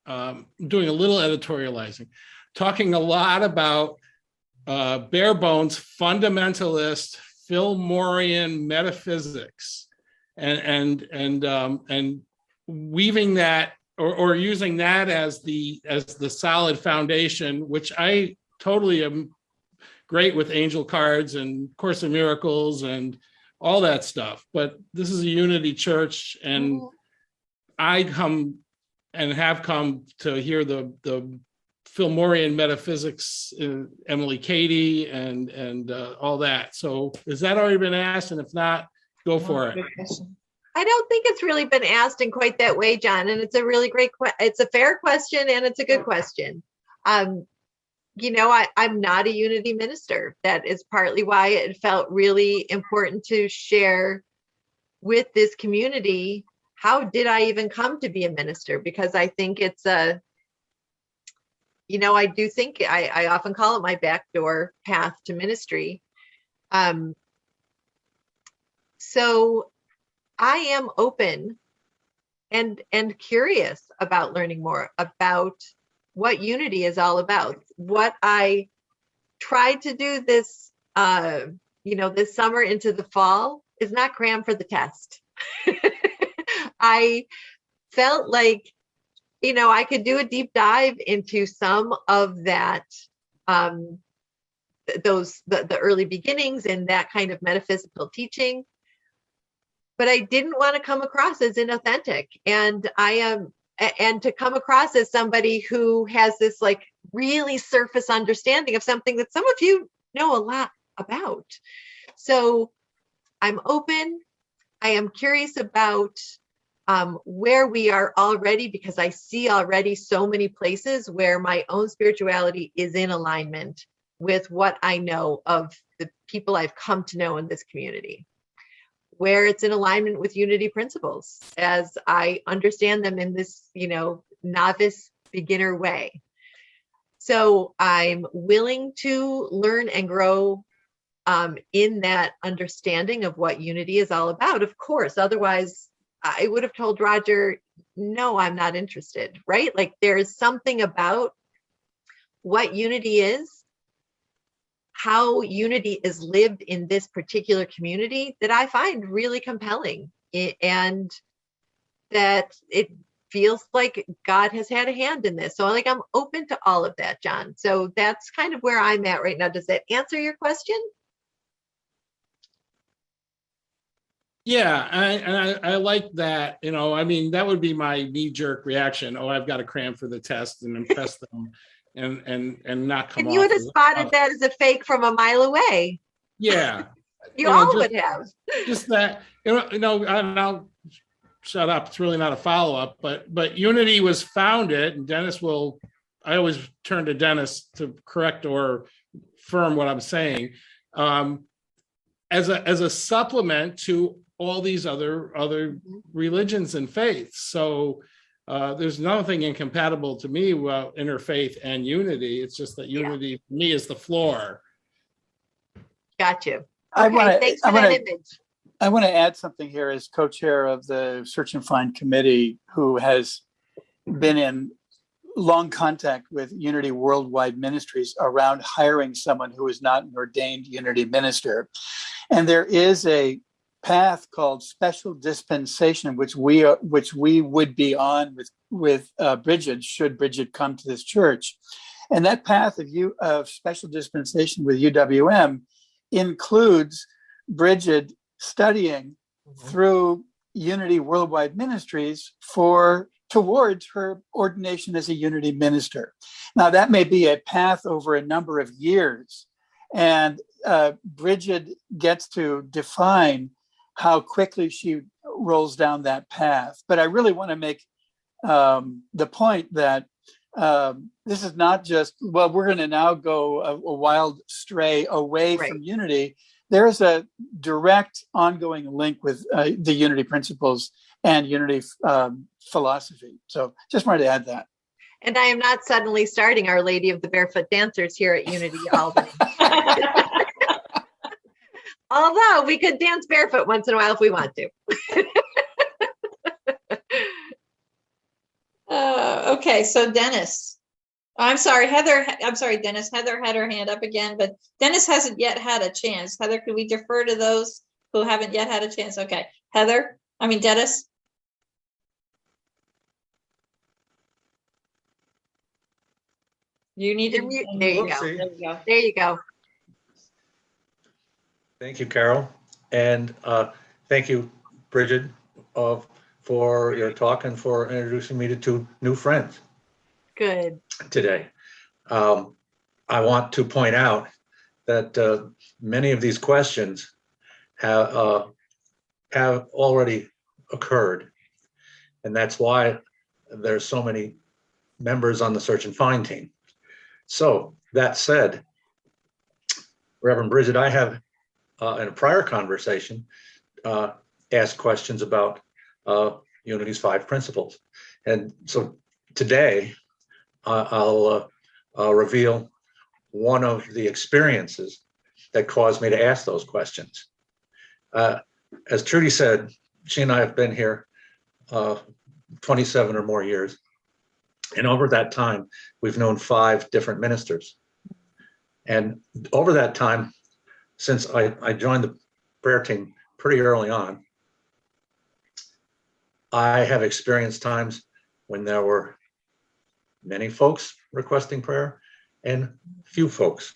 doing a little editorializing, talking a lot about bare bones fundamentalist Fillmorian metaphysics and weaving that or using that as the solid foundation, which I totally am great with angel cards and Course in Miracles and all that stuff. But this is a unity church, and I come and have come to hear the Fillmorian metaphysics, Emily Cady and all that. So has that already been asked? And if not, go for it. I don't think it's really been asked in quite that way, John. And it's a really great, it's a fair question, and it's a good question. You know, I'm not a unity minister. That is partly why it felt really important to share with this community. How did I even come to be a minister? Because I think it's a, you know, I do think I often call it my backdoor path to ministry. So I am open and curious about learning more about what unity is all about. What I tried to do this, you know, this summer into the fall is not cram for the test. I felt like, you know, I could do a deep dive into some of that, the early beginnings and that kind of metaphysical teaching. But I didn't want to come across as inauthentic. And and to come across as somebody who has this like really surface understanding of something that some of you know a lot about. So I'm open. I am curious about where we are already, because I see already so many places where my own spirituality is in alignment with what I know of the people I've come to know in this community, where it's in alignment with unity principles as I understand them in this, you know, novice beginner way. So I'm willing to learn and grow in that understanding of what unity is all about. Of course, otherwise I would have told Roger, no, I'm not interested, right? Like there's something about what unity is, how unity is lived in this particular community that I find really compelling, and that it feels like God has had a hand in this. So like I'm open to all of that, John. So that's kind of where I'm at right now. Does that answer your question? Yeah, I like that. You know, I mean, that would be my knee-jerk reaction. Oh, I've got to cram for the test and impress them, and not come And off. you would have spotted that as a fake from a mile away. Yeah, you all would have. Just that, and I'll shut up. It's really not a follow-up, but Unity was founded, and Dennis will. I always turn to Dennis to correct or affirm what I'm saying, as a supplement to all these other religions and faiths. So there's nothing incompatible to me about interfaith and unity. It's just that unity for me is the floor. Got you. Okay, thanks for that image. I want to add something here as co-chair of the Search and Find Committee, who has been in long contact with Unity Worldwide Ministries around hiring someone who is not an ordained Unity minister. And there is a path called special dispensation, which we would be on with Brigid, should Brigid come to this church. And that path of special dispensation with UWM includes Brigid studying through Unity Worldwide Ministries towards her ordination as a Unity minister. Now, that may be a path over a number of years, and Brigid gets to define how quickly she rolls down that path. But I really want to make the point that this is not just, well, we're going to now go a wild stray away from Unity. There's a direct ongoing link with the Unity principles and Unity philosophy. So just wanted to add that. And I am not suddenly starting Our Lady of the Barefoot Dancers here at Unity Albany. Although we could dance barefoot once in a while if we want to. Okay, so Dennis. I'm sorry, Heather. I'm sorry, Dennis. Heather had her hand up again, but Dennis hasn't yet had a chance. Heather, could we defer to those who haven't yet had a chance? Okay, Heather. I mean, Dennis. You need to mute. There you go. There you go. There you go. Thank you, Carol. And thank you, Brigid, for your talk and for introducing me to two new friends. Good. Today. I want to point out that many of these questions have already occurred. And that's why there's so many members on the search and find team. So that said, Reverend Brigid, I have in a prior conversation asked questions about Unity's 5 principles. And so today I'll reveal one of the experiences that caused me to ask those questions. As Trudy said, she and I have been here 27 or more years. And over that time, we've known 5 different ministers. And over that time, since I joined the prayer team pretty early on, I have experienced times when there were many folks requesting prayer and few folks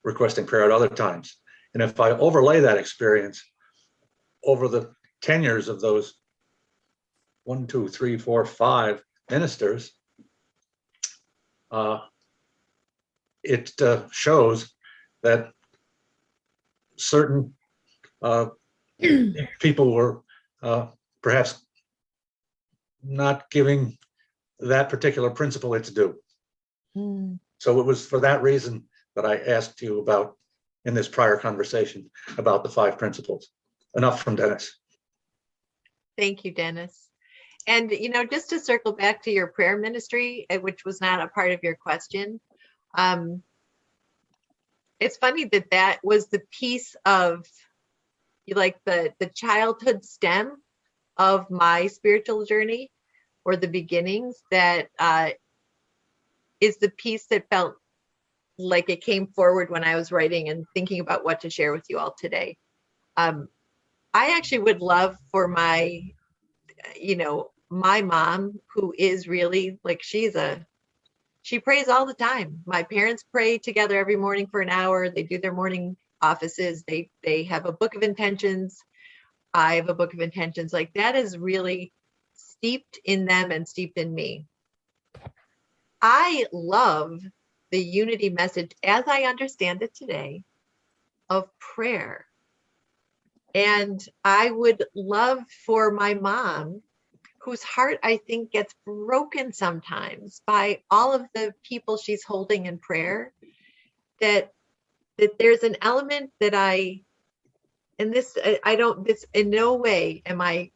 requesting prayer at other times. And if I overlay that experience over the tenures of those 1, 2, 3, 4, 5 ministers, it shows that certain people were perhaps not giving that particular principle its due. So it was for that reason that I asked you about in this prior conversation about the 5 principles. Enough from Dennis. Thank you, Dennis. And, you know, just to circle back to your prayer ministry, which was not a part of your question, it's funny that that was the piece of like the childhood stem of my spiritual journey, or the beginnings, that is the piece that felt like it came forward when I was writing and thinking about what to share with you all today. I actually would love for my, you know, my mom, who is really like, she prays all the time. My parents pray together every morning for an hour. They do their morning offices. They have a book of intentions. I have a book of intentions. Like, that is really steeped in them and steeped in me. I love the unity message, as I understand it today, of prayer. And I would love for my mom, whose heart I think gets broken sometimes by all of the people she's holding in prayer, that there's an element that this in no way am I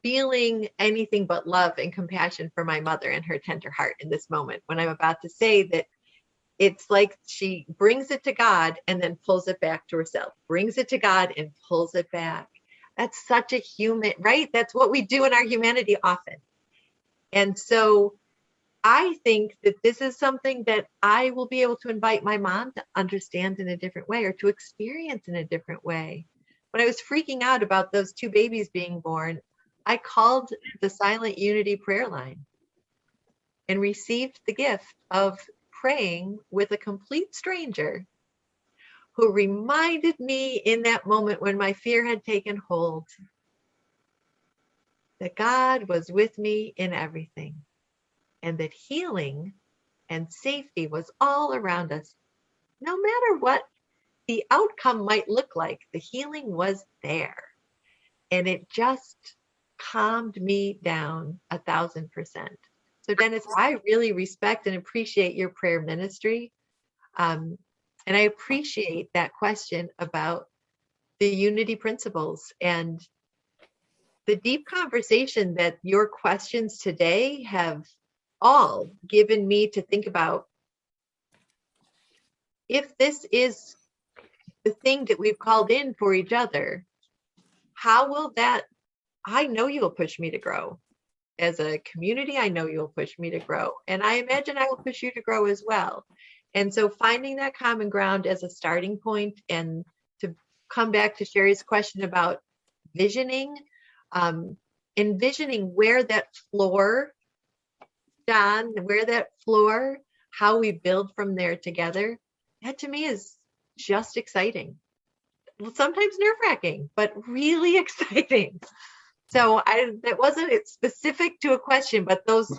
feeling anything but love and compassion for my mother and her tender heart in this moment, when I'm about to say that it's like she brings it to God and then pulls it back to herself, brings it to God and pulls it back. That's such a human, right? That's what we do in our humanity often. And so I think that this is something that I will be able to invite my mom to understand in a different way, or to experience in a different way. When I was freaking out about those 2 babies being born, I called the Silent Unity prayer line and received the gift of praying with a complete stranger who reminded me in that moment when my fear had taken hold that God was with me in everything, and that healing and safety was all around us. No matter what the outcome might look like, the healing was there. And it just calmed me down 1,000%. So Dennis, I really respect and appreciate your prayer ministry. And I appreciate that question about the unity principles, and the deep conversation that your questions today have all given me to think about, if this is the thing that we've called in for each other, how will that, I know you'll push me to grow. As a community, I know you'll push me to grow. And I imagine I will push you to grow as well. And so finding that common ground as a starting point, and to come back to Sherry's question about visioning, envisioning where that floor, Don, where that floor, how we build from there together, that to me is just exciting. Well, sometimes nerve-wracking, but really exciting. So that wasn't specific to a question, but those,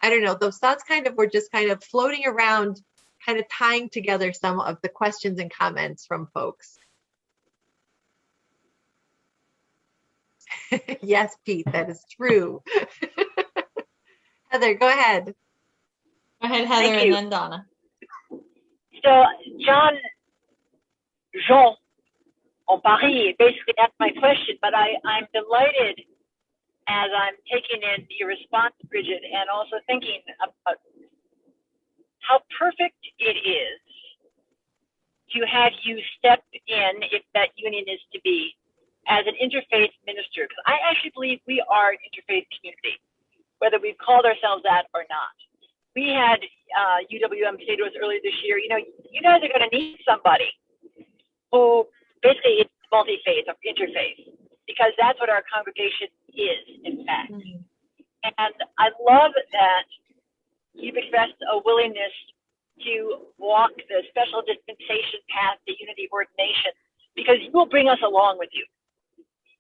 I don't know, those thoughts kind of were just kind of floating around, kind of tying together some of the questions and comments from folks. Yes, Pete, that is true. Heather, go ahead. Go ahead, Heather, and then Donna. So Jean on Paris basically asked my question, but I'm delighted as I'm taking in your response, Brigid, and also thinking about how perfect it is to have you step in, if that union is to be, as an interfaith minister. Because I actually believe we are an interfaith community, whether we've called ourselves that or not. We had UWM say to us earlier this year, you know, you guys are going to need somebody who basically is multi-faith or interfaith, because that's what our congregation is, in fact. And I love that you've expressed a willingness to walk the special dispensation path to unity ordination, because you will bring us along with you.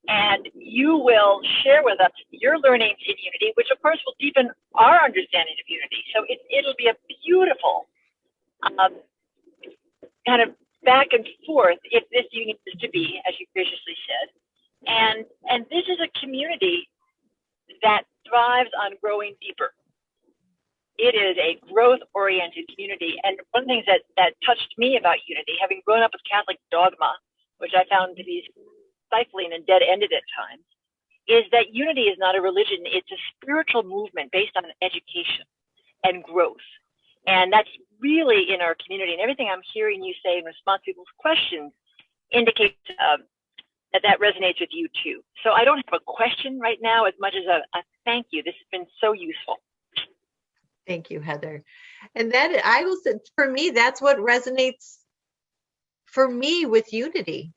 And you will share with us your learnings in unity, which of course will deepen our understanding of unity. So it'll be a beautiful kind of back and forth if this union is to be, as you graciously said. And this is a community that thrives on growing deeper. It is a growth-oriented community. And one of the things that touched me about unity, having grown up with Catholic dogma, which I found to be stifling and dead-ended at times, is that unity is not a religion. It's a spiritual movement based on education and growth. And that's really in our community. And everything I'm hearing you say in response to people's questions indicates that resonates with you too. So I don't have a question right now as much as a thank you. This has been so useful. Thank you, Heather. And that, I will say, for me, that's what resonates for me with unity.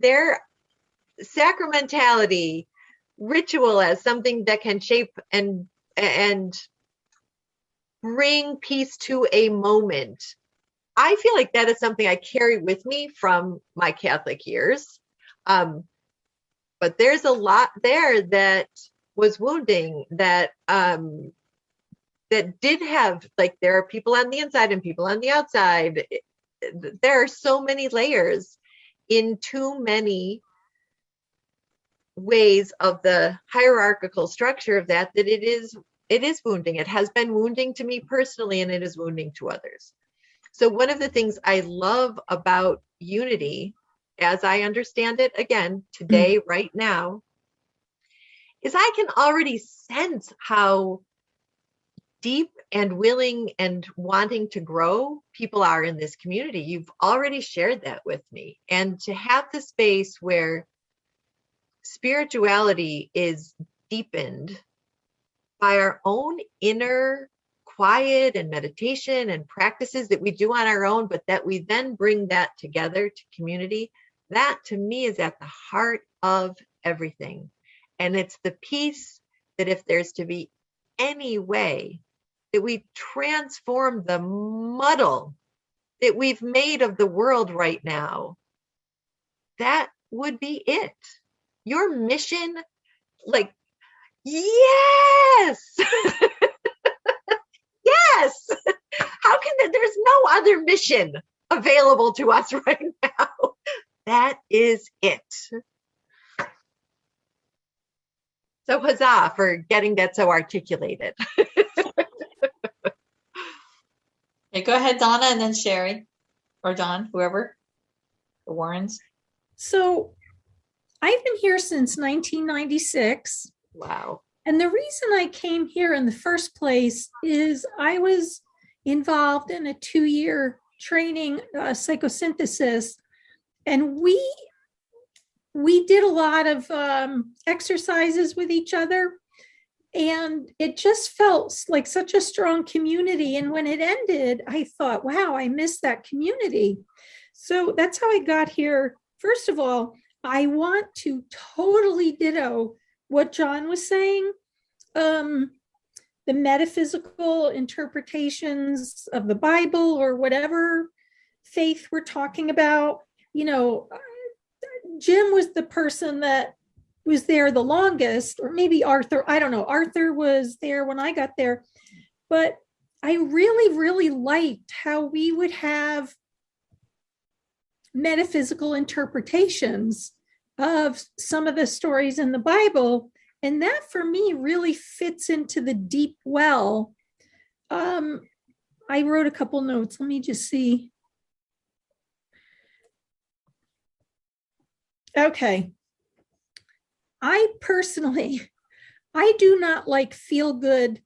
Their sacramentality, ritual as something that can shape and bring peace to a moment. I feel like that is something I carry with me from my Catholic years. But there's a lot there that was wounding, that that did have, like, there are people on the inside and people on the outside. There are so many layers in too many ways of the hierarchical structure of that it is wounding. It has been wounding to me personally, and it is wounding to others. So one of the things I love about unity, as I understand it, again, today, right now, is I can already sense how deep and willing and wanting to grow people are in this community. You've already shared that with me. And to have the space where spirituality is deepened by our own inner quiet and meditation and practices that we do on our own, but that we then bring that together to community, that to me is at the heart of everything. And it's the piece that, if there's to be any way that we transform the muddle that we've made of the world right now, that would be it. Your mission, like, yes, yes. How can there's no other mission available to us right now. That is it. So huzzah for getting that so articulated. Okay, go ahead, Donna, and then Sherry or Don, whoever, the Warrens. So I've been here since 1996. Wow. And the reason I came here in the first place is I was involved in a 2-year training, psychosynthesis, and we did a lot of exercises with each other, and it just felt like such a strong community. And when it ended, I thought, wow, I miss that community. So that's how I got here. First of all, I want to totally ditto what John was saying. The metaphysical interpretations of the Bible or whatever faith we're talking about. You know, Jim was the person that was there the longest, or maybe Arthur, I don't know. Arthur was there when I got there, but I really, really liked how we would have metaphysical interpretations of some of the stories in the Bible. And that for me really fits into the deep well. I wrote a couple notes. Let me just see. Okay. I personally, I do not like feel good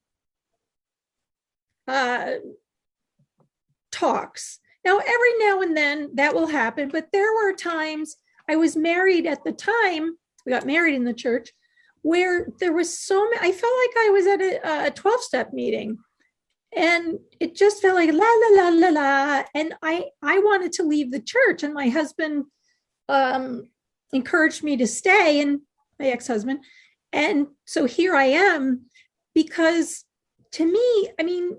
talks. Now, every now and then that will happen, but there were times I was married at the time, we got married in the church, where there was so many, I felt like I was at a 12-step meeting, and it just felt like la, la, la, la, la. And I wanted to leave the church, and my husband encouraged me to stay, and my ex-husband. And so here I am, because to me, I mean,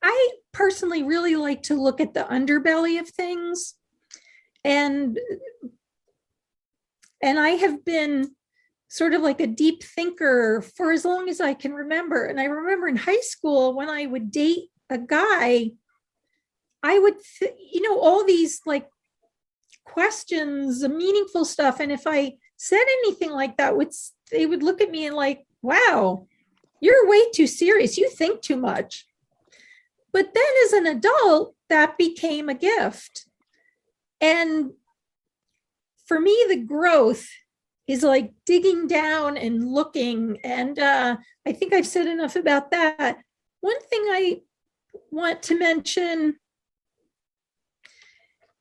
I personally really like to look at the underbelly of things. And I have been sort of like a deep thinker for as long as I can remember. And I remember in high school when I would date a guy, I would, all these like questions, meaningful stuff. And if I said anything like that, they would look at me and like, wow, you're way too serious. You think too much. But then as an adult, that became a gift. And for me, the growth is like digging down and looking. And I think I've said enough about that. One thing I want to mention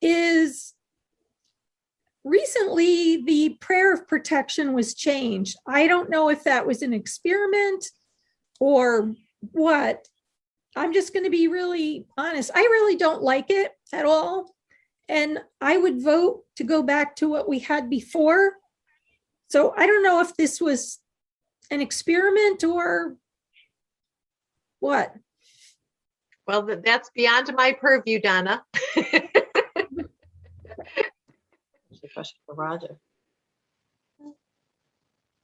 is recently the prayer of protection was changed. I don't know if that was an experiment or what. I'm just going to be really honest. I really don't like it at all. And I would vote to go back to what we had before. So I don't know if this was an experiment or what. Well, that's beyond my purview, Donna. That's a question for Roger.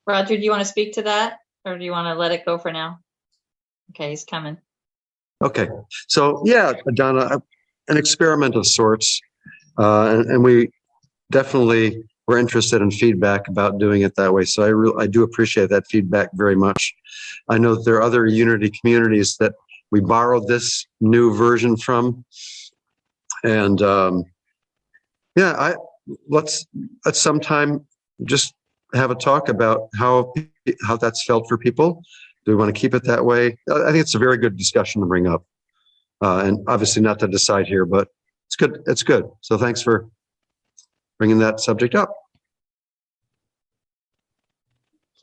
Roger, do you want to speak to that, or do you want to let it go for now? Okay, he's coming. Okay, so yeah, Donna, an experiment of sorts, and we definitely were interested in feedback about doing it that way. So I do appreciate that feedback very much. I know that there are other Unity communities that we borrowed this new version from, and yeah, let's at some time just have a talk about how that's felt for people. Do we want to keep it that way? I think it's a very good discussion to bring up, and obviously not to decide here, but it's good. It's good. So thanks for bringing that subject up.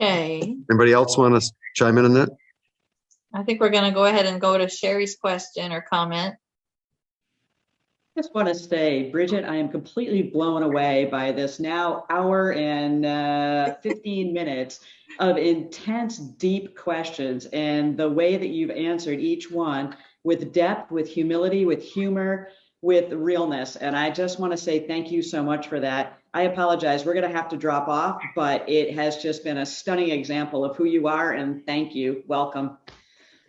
Okay. Anybody else want to chime in on that? I think we're going to go ahead and go to Sherry's question or comment. I just want to say, Bridget, I am completely blown away by this now hour and 15 minutes of intense, deep questions, and the way that you've answered each one with depth, with humility, with humor, with realness. And I just want to say thank you so much for that. I apologize. We're going to have to drop off, but it has just been a stunning example of who you are, and thank you. Welcome.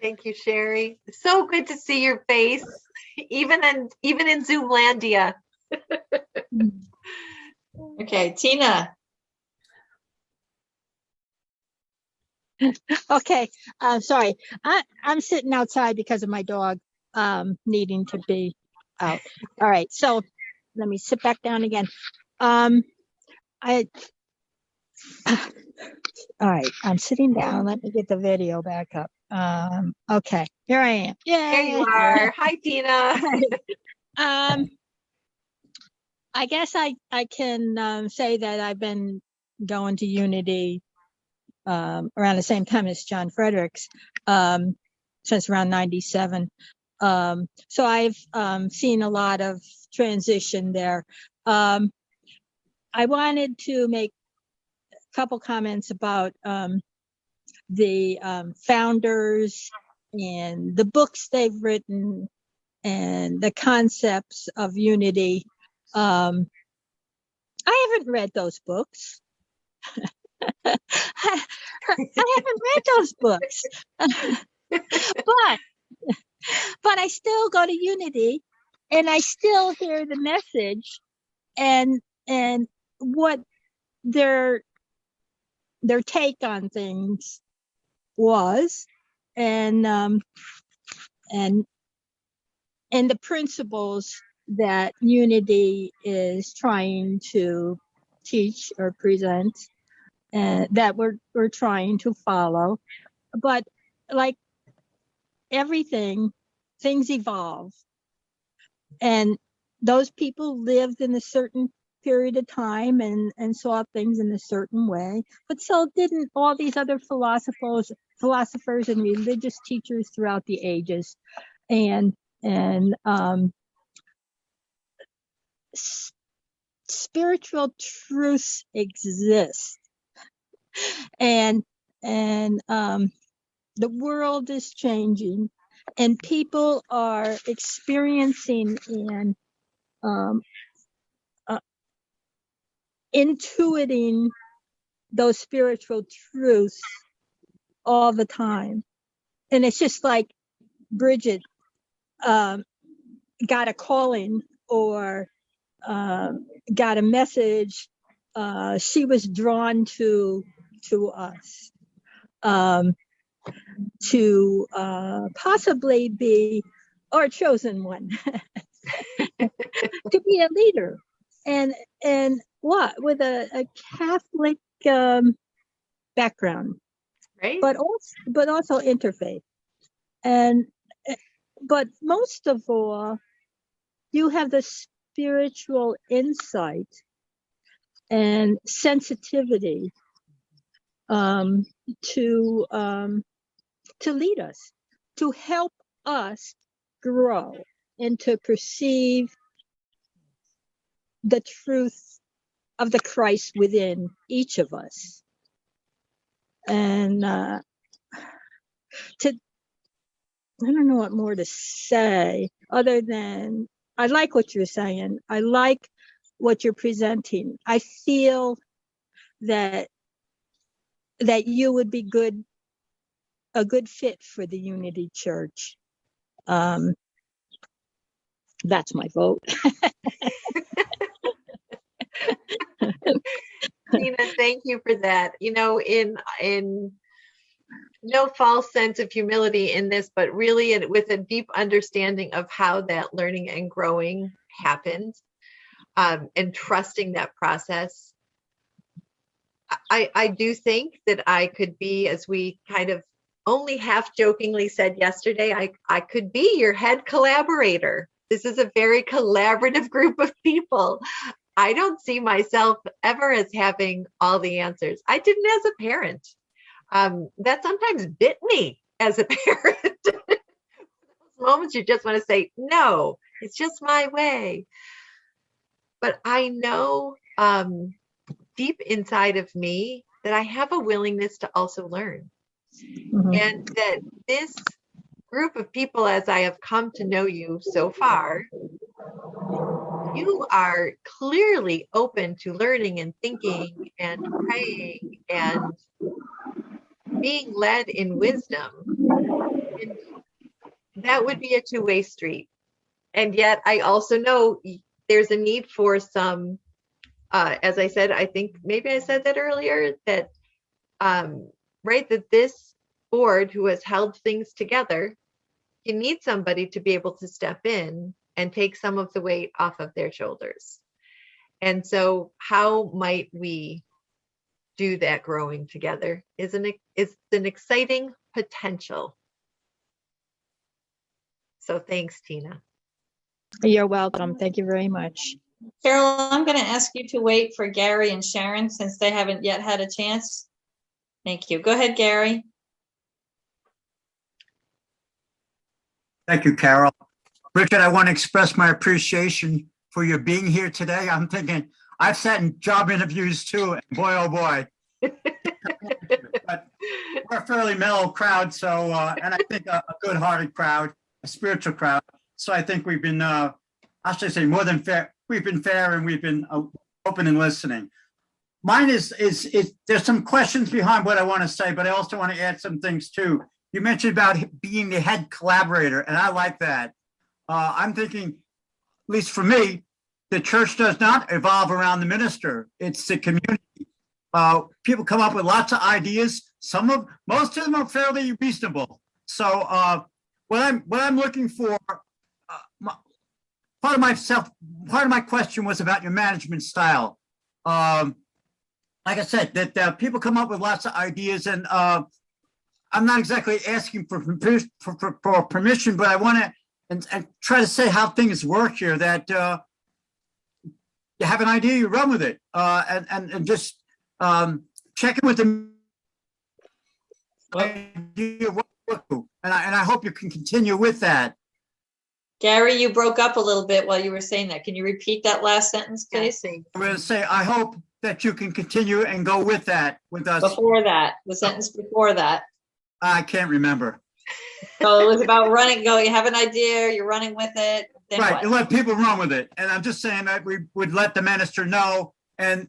Thank you, Sherry. So good to see your face, even in Zoomlandia. Okay, Tina. Okay, sorry. I'm sitting outside because of my dog needing to be out. All right, so let me sit back down again. All right, I'm sitting down. Let me get the video back up. Okay, here I am. Yay! There you are. Hi, Tina. I guess I can say that I've been going to Unity around the same time as John Fredericks, since around 97. So I've seen a lot of transition there. I wanted to make a couple comments about the founders and the books they've written and the concepts of unity. I haven't read those books. I haven't read those books. But I still go to Unity and I still hear the message and what their take on things was, and the principles that Unity is trying to teach or present, and that we're trying to follow. But like everything, things evolve, and those people lived in a certain period of time and saw things in a certain way, but so didn't all these other philosophers and religious teachers throughout the ages. And spiritual truths exist, and the world is changing, and people are experiencing and intuiting those spiritual truths all the time. And it's just like Brigid got a calling or got a message. She was drawn to us to possibly be our chosen one to be a leader, and what with a Catholic background, right? But also interfaith, but most of all, you have the spiritual insight and sensitivity to lead us, to help us grow and to perceive the truth of the Christ within each of us. And I don't know what more to say other than I like what you're saying. I like what you're presenting. I feel that you would be a good fit for the Unity Church. That's my vote. Tina, thank you for that. You know, in no false sense of humility in this, but really with a deep understanding of how that learning and growing happens, and trusting that process. I do think that I could be, as we kind of only half jokingly said yesterday, I could be your head collaborator. This is a very collaborative group of people. I don't see myself ever as having all the answers. I didn't as a parent. That sometimes bit me as a parent. Those moments you just want to say, no, it's just my way. But I know deep inside of me that I have a willingness to also learn. Mm-hmm. And that this group of people, as I have come to know you so far, you are clearly open to learning and thinking and praying and being led in wisdom. And that would be a two-way street. And yet I also know there's a need for some, as I said, I think maybe I said that earlier, that, right, that this board who has held things together, you need somebody to be able to step in and take some of the weight off of their shoulders. And so how might we do that growing together is an exciting potential. So thanks, Tina. You're welcome. Thank you very much. Carol, I'm going to ask you to wait for Gary and Sharon since they haven't yet had a chance. Thank you. Go ahead, Gary. Thank you, Carol. Richard, I want to express my appreciation for your being here today. I'm thinking, I've sat in job interviews too, and boy, oh boy. But we're a fairly mellow crowd, so, and I think a good-hearted crowd, a spiritual crowd. So I think we've been, I should say more than fair. We've been fair and we've been open and listening. Mine is there's some questions behind what I want to say, but I also want to add some things too. You mentioned about being the head collaborator, and I like that. I'm thinking, at least for me, the church does not evolve around the minister. It's the community. People come up with lots of ideas. Most of them are fairly reasonable. So what I'm looking for, part of my question was about your management style. Like I said, that people come up with lots of ideas, and I'm not exactly asking for permission, but I want to and try to say how things work here. That you have an idea, you run with it, and just check in with them. And I hope you can continue with that. Gary, you broke up a little bit while you were saying that. Can you repeat that last sentence, please? I'm going to say, I hope that you can continue and go with that with us. Before that, the sentence before that. I can't remember. So it was about running, you have an idea, you're running with it. Then right, what? you let people run with it. And I'm just saying that we would let the minister know, and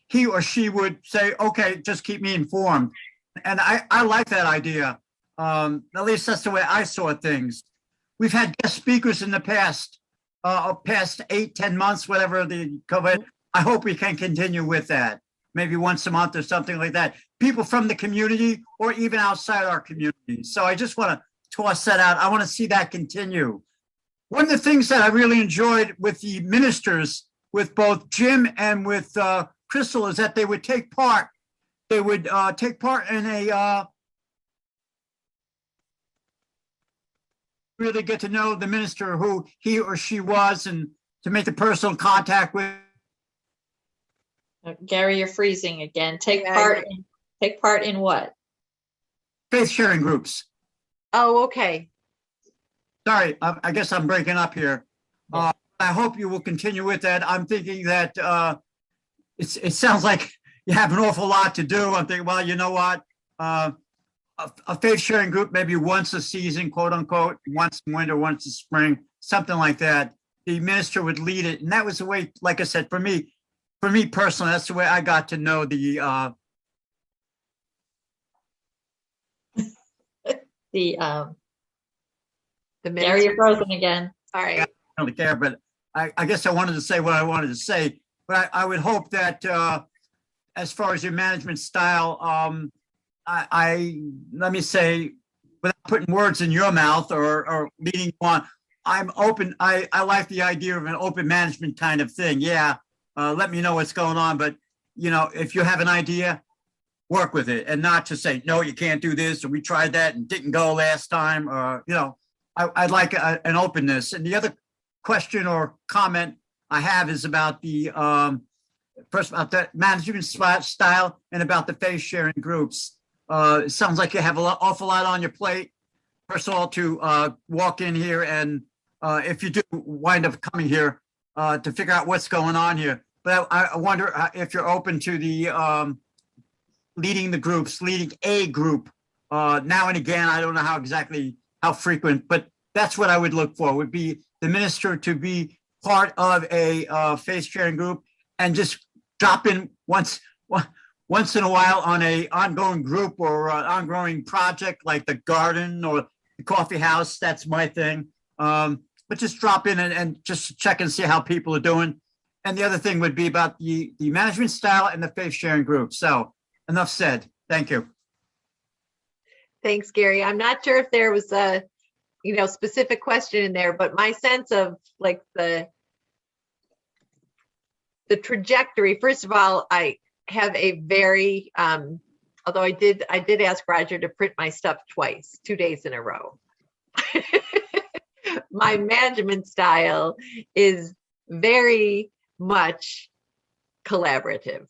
he or she would say, okay, just keep me informed. And I like that idea. At least that's the way I saw things. We've had guest speakers in the past 8-10 months, whatever the COVID. I hope we can continue with that. Maybe once a month or something like that. People from the community or even outside our community. So I just want to toss that out. I want to see that continue. One of the things that I really enjoyed with the ministers, with both Jim and with Crystal, is that they would take part. They would take part in a really get to know the minister, who he or she was, and to make the personal contact with. Gary, you're freezing again. Take part in what? Faith sharing groups. Oh, okay. Sorry, I guess I'm breaking up here. I hope you will continue with that. I'm thinking that it sounds like you have an awful lot to do. I'm thinking, well, you know what? A faith sharing group, maybe once a season, quote unquote, once in winter, once in spring, something like that. The minister would lead it. And that was the way, like I said, for me personally, that's the way I got to know the Gary, you're frozen again. All right. I don't really care, but I guess I wanted to say what I wanted to say. But I would hope that as far as your management style, let me say, without putting words in your mouth or leading on, I'm open. I like the idea of an open management kind of thing. Yeah. Let me know what's going on, but if you have an idea, work with it, and not to say, no, you can't do this, or we tried that and didn't go last time, or, I'd like an openness. And the other question or comment I have is about the, first about that management style and about the faith sharing groups. It sounds like you have an awful lot on your plate. First of all, to walk in here, and if you do wind up coming here, to figure out what's going on here. But I wonder if you're open to the leading the groups, leading a group now and again. I don't know how frequent, but that's what I would look for, would be the minister to be part of a faith sharing group and just drop in once in a while on a ongoing group or ongoing project like the garden or the coffee house. That's my thing. But just drop in and just check and see how people are doing. And the other thing would be about the management style and the faith sharing group. So enough said. Thank you. Thanks, Gary. I'm not sure if there was a, specific question in there, but my sense of like the trajectory, first of all, I have a very, although I did ask Roger to print my stuff twice, 2 days in a row. My management style is very much collaborative.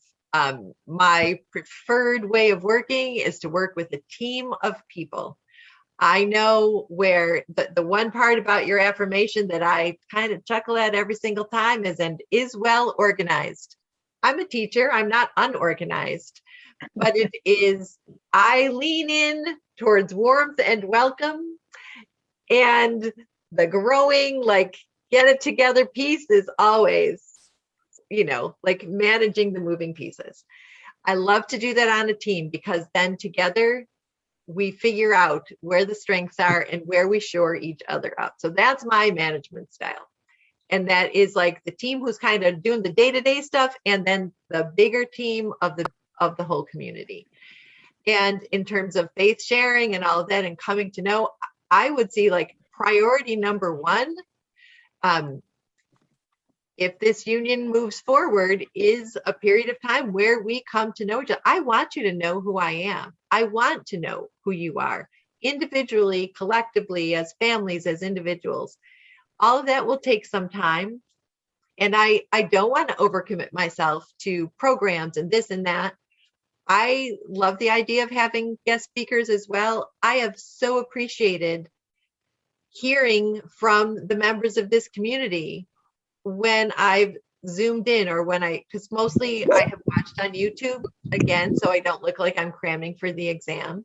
My preferred way of working is to work with a team of people. I know where the one part about your affirmation that I kind of chuckle at every single time is well organized. I'm a teacher, I'm not unorganized, but it is, I lean in towards warmth and welcome, and the growing, like, get it together piece is always, like managing the moving pieces. I love to do that on a team because then together we figure out where the strengths are and where we shore each other up. So that's my management style. And that is like the team who's kind of doing the day-to-day stuff, and then the bigger team of the whole community. And in terms of faith sharing and all of that and coming to know, I would see like priority number one, if this union moves forward, is a period of time where we come to know each other. I want you to know who I am. I want to know who you are individually, collectively, as families, as individuals. All of that will take some time. And I don't want to overcommit myself to programs and this and that. I love the idea of having guest speakers as well. I have so appreciated hearing from the members of this community when I've zoomed in, or because mostly I have watched on YouTube again, so I don't look like I'm cramming for the exam.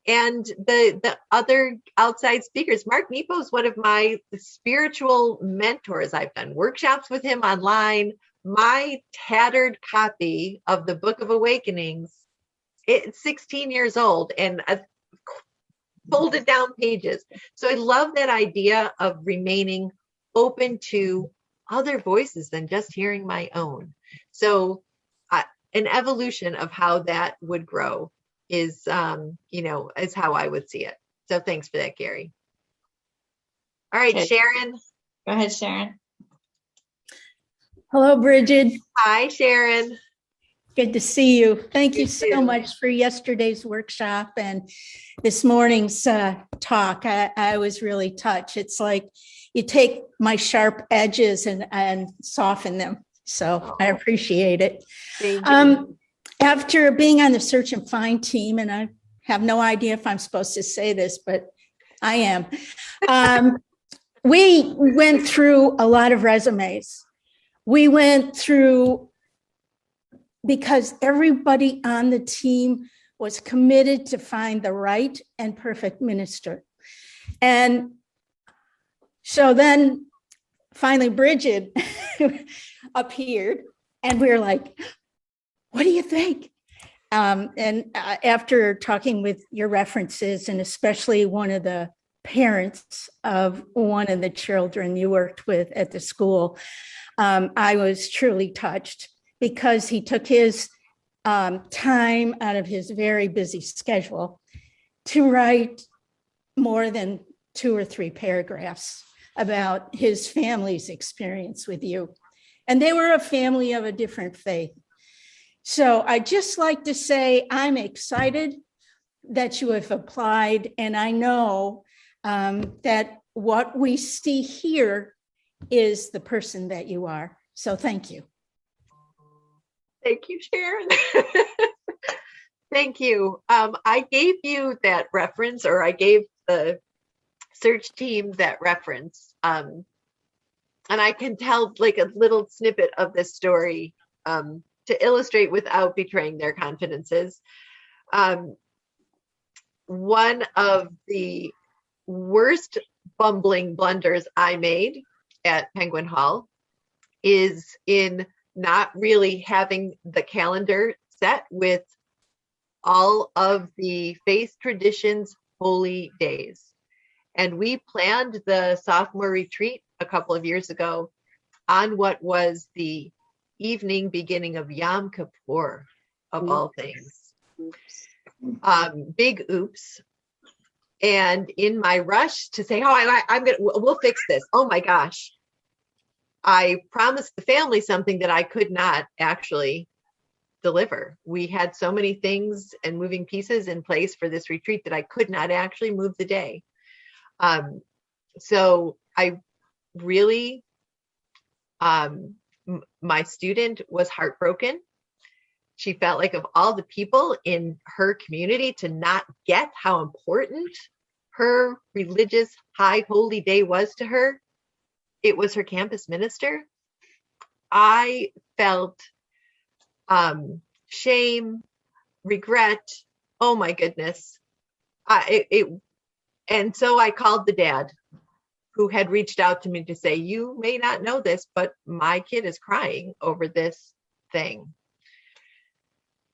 And the other outside speakers, Mark Nepo is one of my spiritual mentors. I've done workshops with him online. My tattered copy of the Book of Awakenings, it's 16 years old, and I've folded down pages. So I love that idea of remaining open to other voices than just hearing my own. So an evolution of how that would grow is, is how I would see it. So thanks for that, Gary. All right, Okay. Sharon. Go ahead, Sharon. Hello, Brigid. Hi, Sharon. Good to see you. Thank you You so too. much for yesterday's workshop and this morning's talk. I was really touched. It's like you take my sharp edges and soften them. So I appreciate it. Thank you. After being on the search and find team, and I have no idea if I'm supposed to say this, but I am. We went through a lot of resumes. We went through, because everybody on the team was committed to find the right and perfect minister. And so then finally Brigid appeared, and we were like, what do you think? And after talking with your references, and especially one of the parents of one of the children you worked with at the school, I was truly touched, because he took his time out of his very busy schedule to write more than 2 or 3 paragraphs about his family's experience with you. And they were a family of a different faith. So I just like to say, I'm excited that you have applied, and I know that what we see here is the person that you are. So thank you. Thank you, Sharon. Thank you. I gave you that reference, or I gave the search team that reference. And I can tell like a little snippet of this story to illustrate without betraying their confidences. One of the worst bumbling blunders I made at Penguin Hall is in not really having the calendar set with all of the faith traditions' holy days. And we planned the sophomore retreat a couple of years ago on what was the evening beginning of Yom Kippur, of all things. Big oops. And in my rush to say, we'll fix this. Oh my gosh. I promised the family something that I could not actually deliver. We had so many things and moving pieces in place for this retreat that I could not actually move the day. So I really, my student was heartbroken. She felt like of all the people in her community to not get how important her religious high holy day was to her, it was her campus minister. I felt shame, regret. Oh my goodness. And so I called the dad who had reached out to me to say, you may not know this, but my kid is crying over this thing.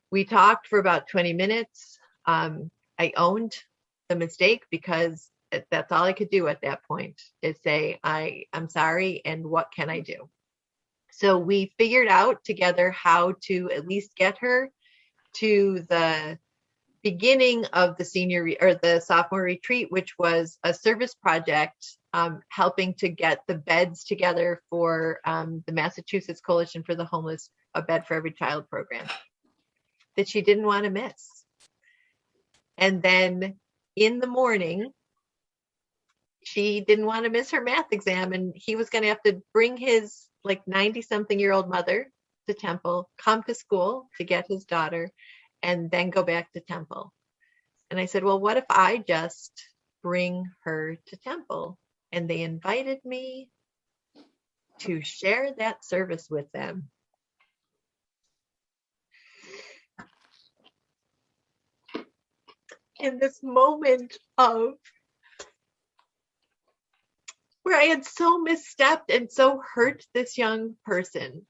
We talked for about 20 minutes. I owned the mistake because that's all I could do at that point is say, I'm sorry, and what can I do? So we figured out together how to at least get her to the beginning of the the sophomore retreat, which was a service project helping to get the beds together for the Massachusetts Coalition for the Homeless, a Bed for Every Child program that she didn't want to miss. And then in the morning, she didn't want to miss her math exam, and he was going to have to bring his like 90-something-year-old mother to Temple, come to school to get his daughter, and then go back to Temple. And I said, well, what if I just bring her to Temple? And they invited me to share that service with them. In this moment of where I had so misstepped and so hurt this young person,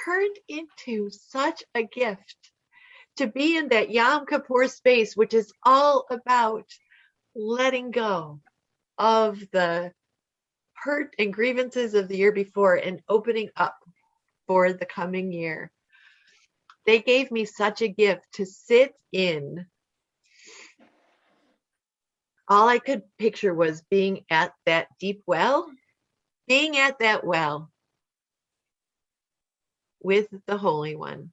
turned into such a gift to be in that Yom Kippur space, which is all about letting go of the hurt and grievances of the year before and opening up for the coming year. They gave me such a gift to sit in. All I could picture was being at that deep well, being at that well with the Holy One.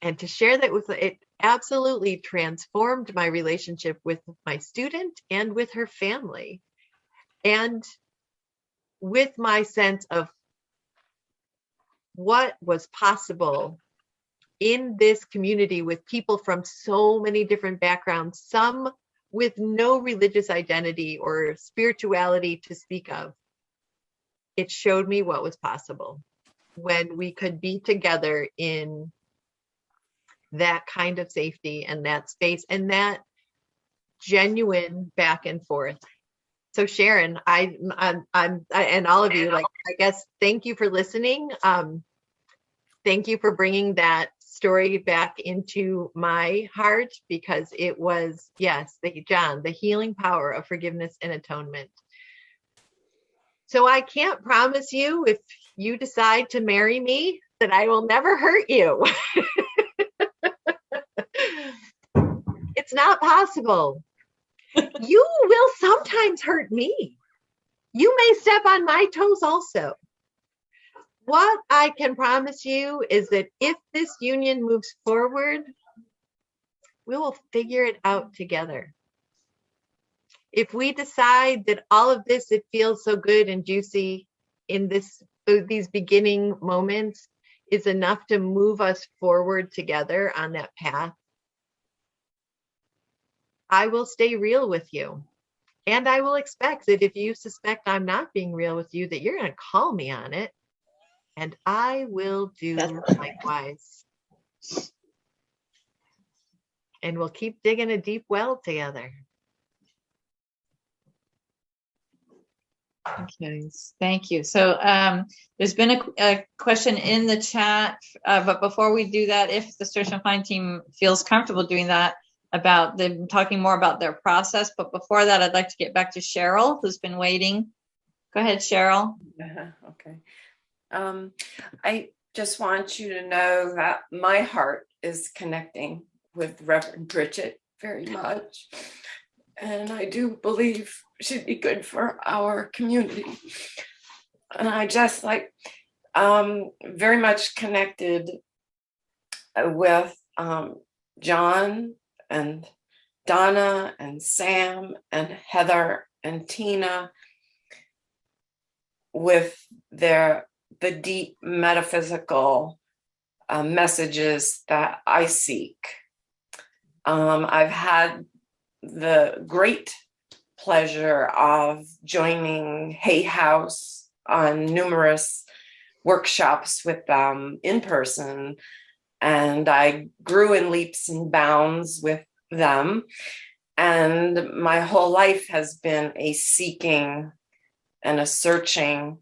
And to share that with it absolutely transformed my relationship with my student and with her family, and with my sense of what was possible in this community with people from so many different backgrounds, some with no religious identity or spirituality to speak of. It showed me what was possible when we could be together in that kind of safety and that space and that genuine back and forth. So Sharon, I'm and all of you, like, I guess, thank you for listening. Thank you for bringing that story back into my heart, because it was, yes, the healing power of forgiveness and atonement. So I can't promise you, if you decide to marry me, that I will never hurt you. It's not possible. You will sometimes hurt me. You may step on my toes also. What I can promise you is that if this union moves forward, we will figure it out together. If we decide that all of this, it feels so good and juicy in these beginning moments, is enough to move us forward together on that path, I will stay real with you. And I will expect that if you suspect I'm not being real with you, that you're going to call me on it. And I will do likewise. And we'll keep digging a deep well together. Okay, thank you. So there's been a question in the chat, but before we do that, if the Search and Find team feels comfortable doing that, about them talking more about their process. But before that, I'd like to get back to Cheryl, who's been waiting. Go ahead, Cheryl. Okay. I just want you to know that my heart is connecting with Reverend Brigid very much. And I do believe she'd be good for our community. And I just very much connected with John and Donna and Sam and Heather and Tina with the deep metaphysical messages that I seek. I've had the great pleasure of joining Hay House on numerous workshops with them in person, and I grew in leaps and bounds with them. And my whole life has been a seeking and a searching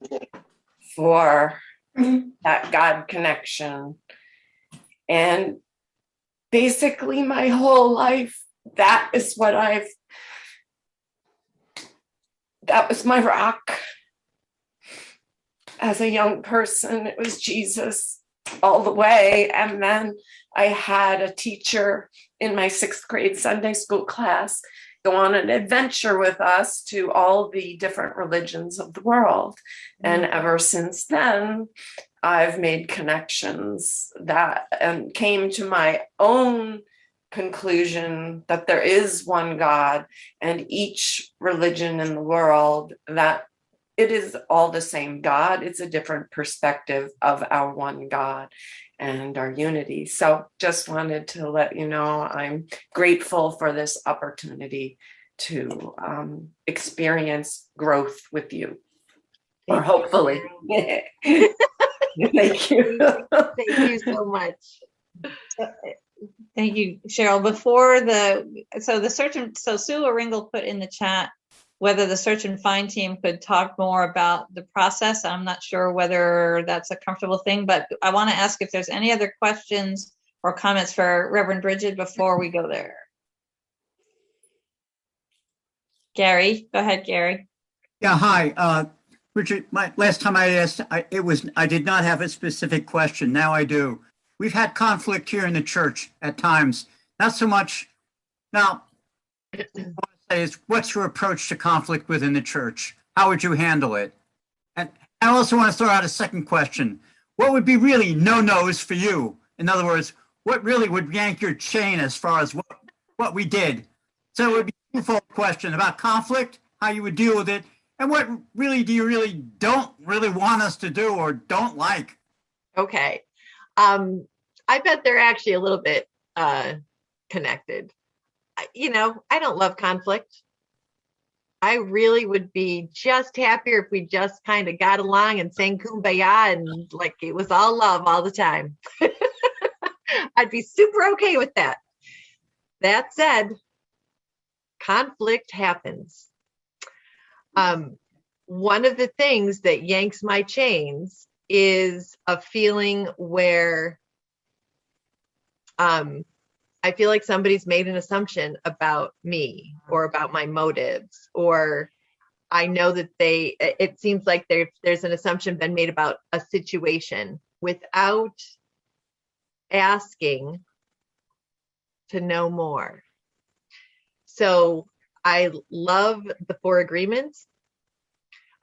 for that God connection. And basically my whole life, that was my rock. As a young person, it was Jesus all the way. And then I had a teacher in my 6th grade Sunday school class go on an adventure with us to all the different religions of the world. And ever since then, I've made connections and came to my own conclusion that there is one God, and each religion in the world, that it is all the same God. It's a different perspective of our one God and our unity. So just wanted to let you know I'm grateful for this opportunity to experience growth with you, or hopefully. Thank you. Thank you so much. Thank you, Cheryl. Before so Sue Oringle put in the chat whether the search and find team could talk more about the process. I'm not sure whether that's a comfortable thing, but I want to ask if there's any other questions or comments for Reverend Brigid before we go there. Gary, go ahead, Gary. Yeah, hi. Richard, last time I asked, I did not have a specific question. Now I do. We've had conflict here in the church at times. Not so much. Now, what I want to say is, what's your approach to conflict within the church? How would you handle it? And I also want to throw out a second question. What would be really no-nos for you? In other words, what really would yank your chain as far as what we did? So it would be a twofold question about conflict, how you would deal with it, and what really do you really don't really want us to do or don't like? Okay. I bet they're actually a little bit connected. I don't love conflict. I really would be just happier if we just kind of got along and sang Kumbaya and like it was all love all the time. I'd be super okay with that. That said, conflict happens. One of the things that yanks my chains is a feeling where I feel like somebody's made an assumption about me or about my motives, or I know that it seems like there's an assumption been made about a situation without asking to know more. So I love the 4 agreements.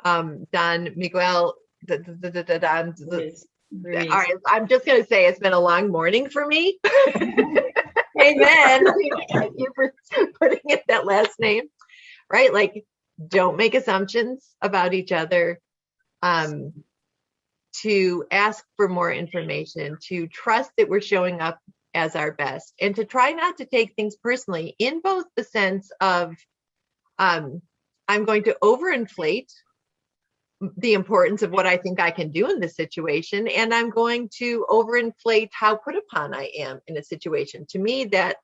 Don Miguel, all right, I'm just going to say it's been a long morning for me. Amen. Thank you for putting in that last name, right? Like, don't make assumptions about each other, to ask for more information, to trust that we're showing up as our best, and to try not to take things personally in both the sense of I'm going to overinflate the importance of what I think I can do in this situation, and I'm going to overinflate how put upon I am in a situation. To me, that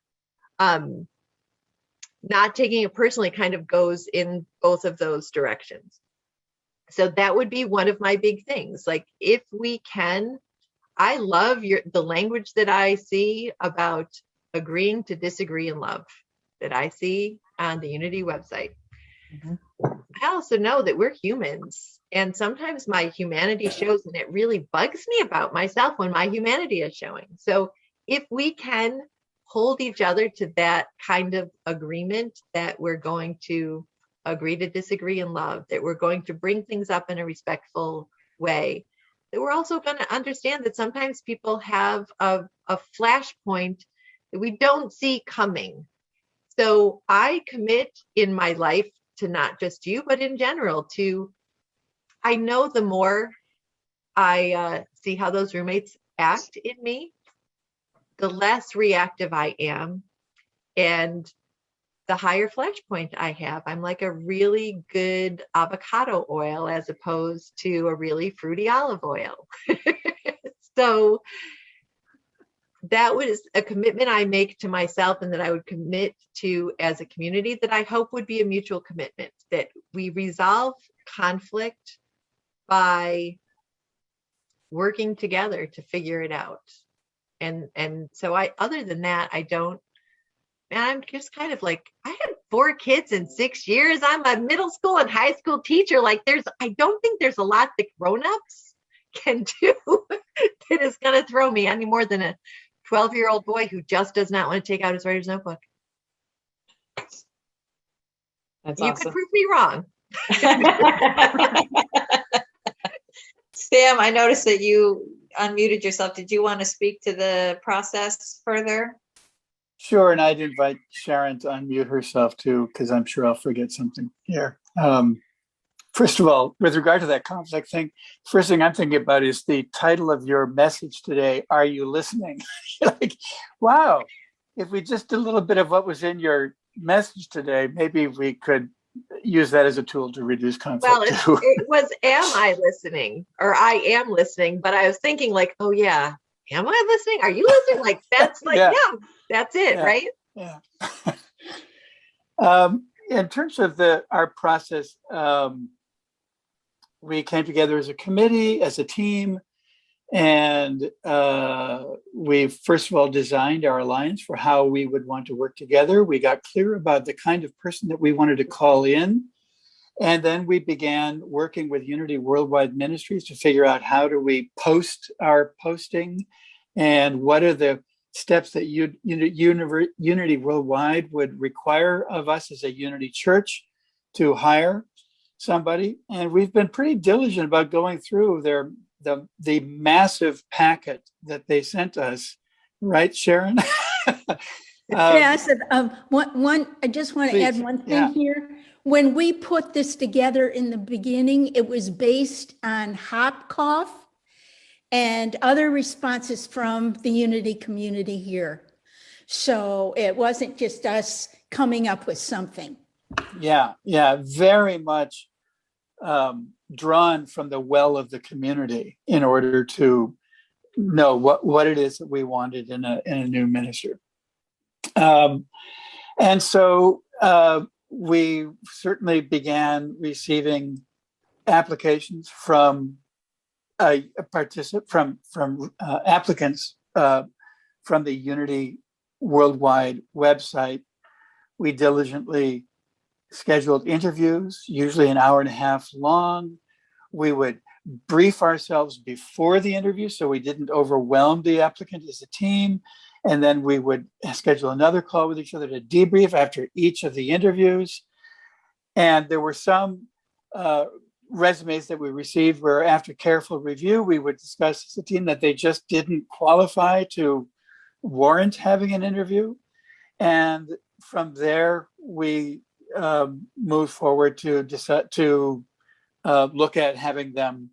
not taking it personally kind of goes in both of those directions. So that would be one of my big things. Like, if we can, I love the language that I see about agreeing to disagree in love that I see on the Unity website. Mm-hmm. I also know that we're humans, and sometimes my humanity shows, and it really bugs me about myself when my humanity is showing. So if we can hold each other to that kind of agreement, that we're going to agree to disagree in love, that we're going to bring things up in a respectful way, we're also going to understand that sometimes people have a flashpoint that we don't see coming. So I commit in my life to not just you, but in general to, I know the more I see how those roommates act in me, the less reactive I am and the higher flashpoint I have. I'm like a really good avocado oil as opposed to a really fruity olive oil. So that was a commitment I make to myself and that I would commit to as a community that I hope would be a mutual commitment, that we resolve conflict by working together to figure it out. And so other than that, I don't, and I'm just kind of like, I had 4 kids in 6 years. I'm a middle school and high school teacher. Like I don't think there's a lot that grown-ups can do that is going to throw me any more than a 12-year-old boy who just does not want to take out his writer's notebook. That's you awesome. could prove me wrong. Sam, I noticed that you unmuted yourself. Did you want to speak to the process further? Sure, and I'd invite Sharon to unmute herself too, because I'm sure I'll forget something here. First of all, with regard to that conflict thing, first thing I'm thinking about is the title of your message today, Are You Listening? Like, wow, if we just did a little bit of what was in your message today, maybe we could use that as a tool to reduce conflict. Well, it was, am I listening? Or I am listening, but I was thinking like, oh yeah, am I listening? Are you listening? Like, that's like, yeah, that's it, yeah. right? Yeah. In terms of our process, we came together as a committee, as a team, and we first of all designed our alliance for how we would want to work together. We got clear about the kind of person that we wanted to call in. And then we began working with Unity Worldwide Ministries to figure out how do we post our posting and what are the steps that Unity Worldwide would require of us as a Unity church to hire somebody. And we've been pretty diligent about going through the massive packet that they sent us, right, Sharon? Yes, I just want to add one thing here. When we put this together in the beginning, it was based on hot cough and other responses from the Unity community here. So it wasn't just us coming up with something. Yeah, very much drawn from the well of the community in order to know what it is that we wanted in a new minister. And so we certainly began receiving applications from applicants from the Unity Worldwide website. We diligently scheduled interviews, usually an hour and a half long. We would brief ourselves before the interview so we didn't overwhelm the applicant as a team. And then we would schedule another call with each other to debrief after each of the interviews. And there were some resumes that we received where after careful review, we would discuss as a team that they just didn't qualify to warrant having an interview. And from there, we moved forward to decide to look at having them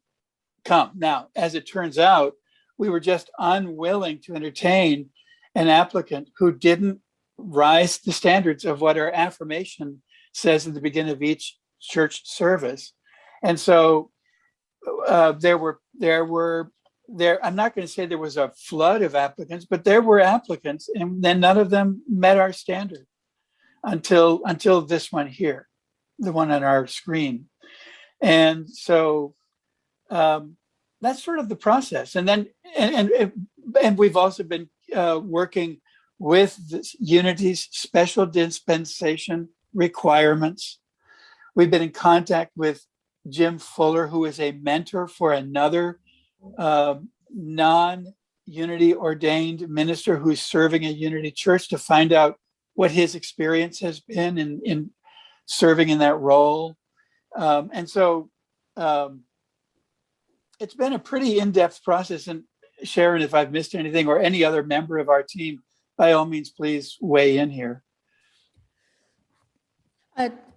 come. Now, as it turns out, we were just unwilling to entertain an applicant who didn't rise to the standards of what our affirmation says at the beginning of each church service. And so I'm not going to say there was a flood of applicants, but there were applicants, and then none of them met our standard until this one here, the one on our screen. And so that's sort of the process. And then and we've also been working with Unity's special dispensation requirements. We've been in contact with Jim Fuller, who is a mentor for another non-Unity ordained minister who's serving a Unity church, to find out what his experience has been in serving in that role. And so it's been a pretty in-depth process. And Sharon, if I've missed anything, or any other member of our team, by all means, please weigh in here.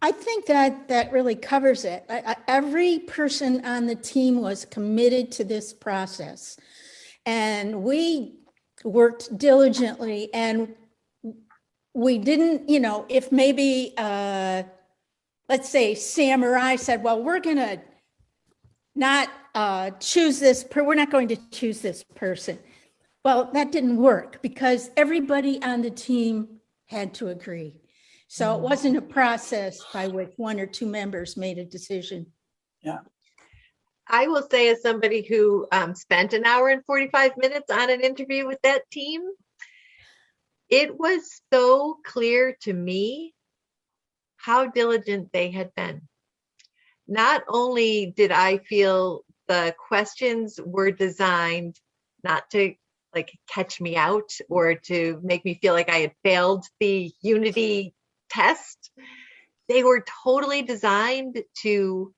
I think that really covers it. Every person on the team was committed to this process, and we worked diligently, and we didn't, if maybe, let's say Sam or I said, well, we're going to not choose this, we're not going to choose this person. Well, that didn't work because everybody on the team had to agree. So it wasn't a process by which one or two members made a decision. Yeah. I will say, as somebody who spent an hour and 45 minutes on an interview with that team, it was so clear to me how diligent they had been. Not only did I feel the questions were designed not to catch me out or to make me feel like I had failed the Unity test, they were totally designed to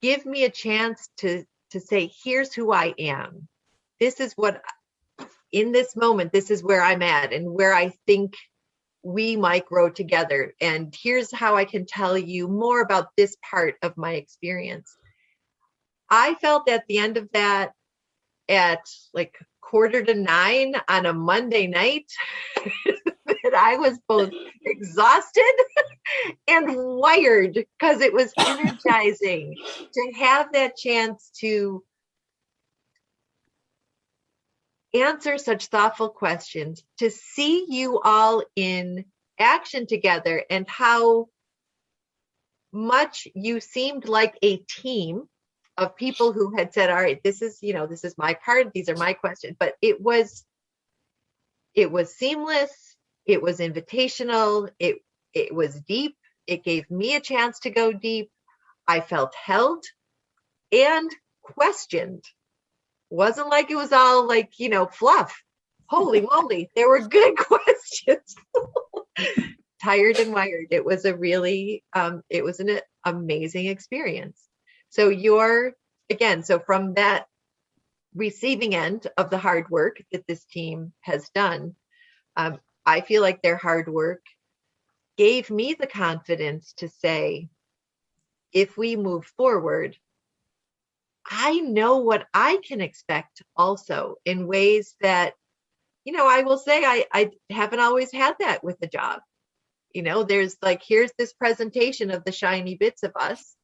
give me a chance to say, here's who I am. This is what, in this moment, this is where I'm at and where I think we might grow together. And here's how I can tell you more about this part of my experience. I felt at the end of that, at 8:45 on a Monday night, that I was both exhausted and wired, because it was energizing to have that chance to answer such thoughtful questions, to see you all in action together, and how much you seemed like a team of people who had said, all right, this is my part, these are my questions. But it was seamless, it was invitational, it was deep, it gave me a chance to go deep. I felt held and questioned. Wasn't like it was all fluff. Holy moly, there were good questions. Tired and wired. It was a really, it was an amazing experience. So so from that receiving end of the hard work that this team has done, I feel like their hard work gave me the confidence to say, if we move forward, I know what I can expect also, in ways that, I will say I haven't always had that with the job. There's here's this presentation of the shiny bits of us,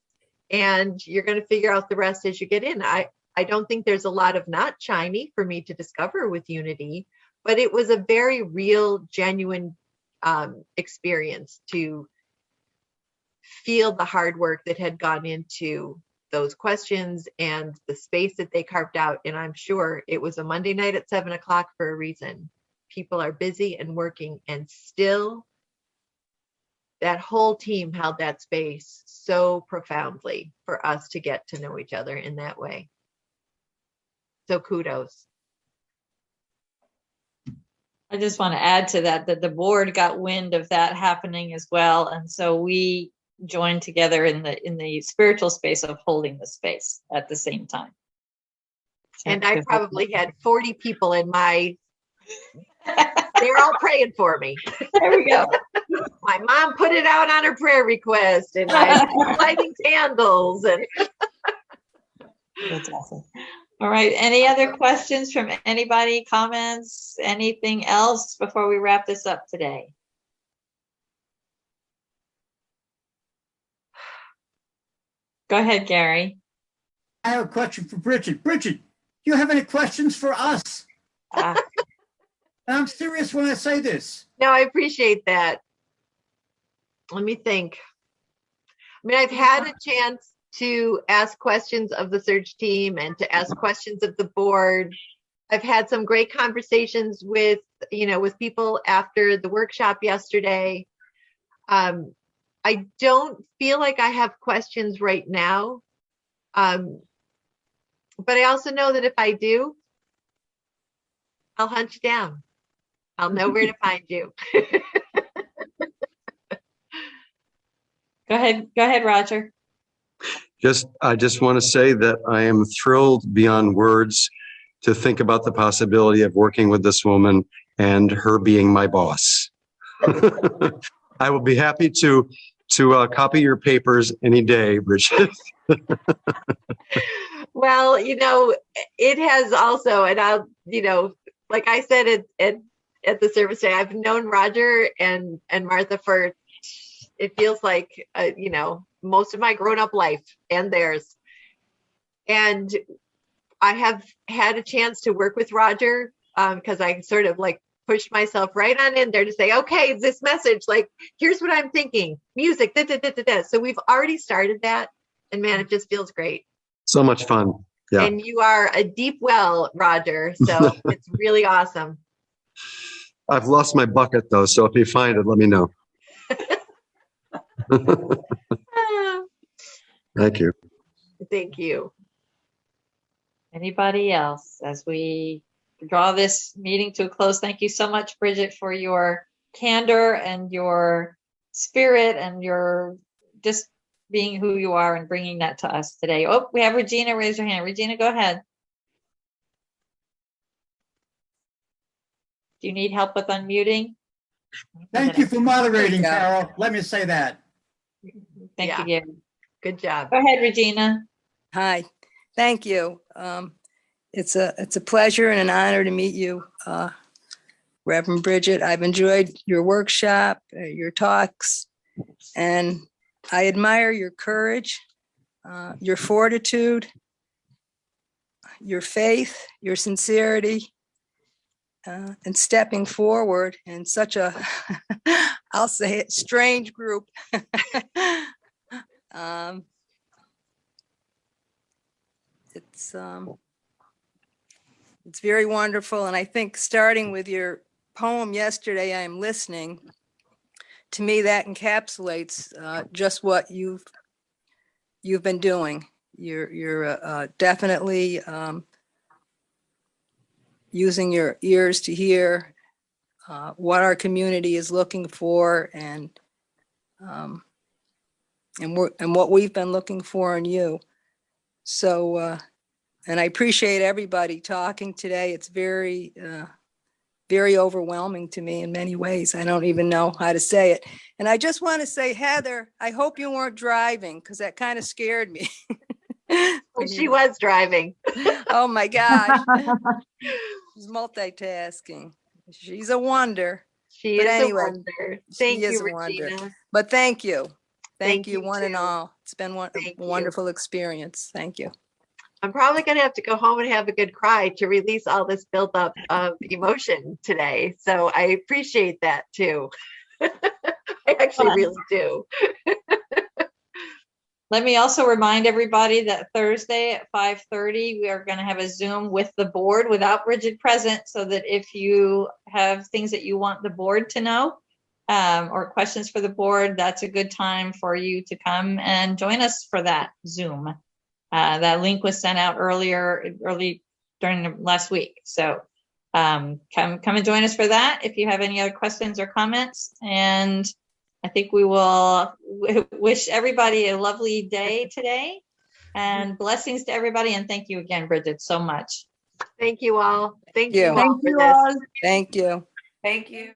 and you're going to figure out the rest as you get in. I don't think there's a lot of not shiny for me to discover with Unity, but it was a very real, genuine experience to feel the hard work that had gone into those questions and the space that they carved out. And I'm sure it was a Monday night at 7:00 for a reason. People are busy and working, and still that whole team held that space so profoundly for us to get to know each other in that way. So kudos. I just want to add to that the board got wind of that happening as well. And so we joined together in the spiritual space of holding the space at the same time. And I probably had 40 people in my, they're all praying for me. There we go. My mom put it out on her prayer request, and I'm lighting candles. And that's awesome. All right. Any other questions from anybody, comments, anything else before we wrap this up today? Go ahead, Gary. I have a question for Bridget. Bridget, do you have any questions for us? I'm serious when I say this. No, I appreciate that. Let me think. I mean, I've had a chance to ask questions of the search team and to ask questions of the board. I've had some great conversations with people after the workshop yesterday. I don't feel like I have questions right now. But I also know that if I do, I'll hunt you down. I'll know where to find you. Go ahead, Roger. I just want to say that I am thrilled beyond words to think about the possibility of working with this woman and her being my boss. I will be happy to copy your papers any day, Bridget. Well, it has also, and I'll, like I said at the service day, I've known Roger and Martha for, it feels like, most of my grown-up life and theirs. And I have had a chance to work with Roger because I sort of like pushed myself right on in there to say, okay, this message, like, here's what I'm thinking, music, da, da, da, da, da. So we've already started that, and man, it just feels great. So much fun. Yeah. And you are a deep well, Roger. So it's really awesome. I've lost my bucket though, so if you find it, let me know. Thank you. Thank you. Anybody else as we draw this meeting to a close? Thank you so much, Bridget, for your candor and your spirit and your just being who you are and bringing that to us today. Oh, we have Regina. Raise your hand. Regina, go ahead. Do you need help with unmuting? Thank you for moderating, Carol. Let me say that. Thank you, Gary. Good job. Go ahead, Regina. Hi, thank you. It's a pleasure and an honor to meet you, Reverend Brigid. I've enjoyed your workshop, your talks, and I admire your courage, your fortitude, your faith, your sincerity, and stepping forward in such a, I'll say it, strange group. It's very wonderful, and I think starting with your poem yesterday, I am listening. To me, that encapsulates just what you've been doing. You're definitely using your ears to hear what our community is looking for, and what we've been looking for in you. So, and I appreciate everybody talking today. It's very, very overwhelming to me in many ways. I don't even know how to say it. And I just want to say, Heather, I hope you weren't driving, because that kind of scared me. Well, she was driving. Oh my gosh. She's multitasking. She's a wonder. She but is anyway, a wonder. Thank you, Regina. But thank you. Thank you you one and too. all. It's been a wonderful experience. Thank you. I'm probably going to have to go home and have a good cry to release all this buildup of emotion today. So I appreciate that too. I actually really do. Let me also remind everybody that Thursday at 5:30, we are going to have a Zoom with the board without Bridget present, so that if you have things that you want the board to know or questions for the board, that's a good time for you to come and join us for that Zoom. That link was sent out early during the last week. So come and join us for that if you have any other questions or comments. And I think we will wish everybody a lovely day today, and blessings to everybody. And thank you again, Bridget, so much. Thank you all. Thank you. Thank you all for this. Thank you. Thank you.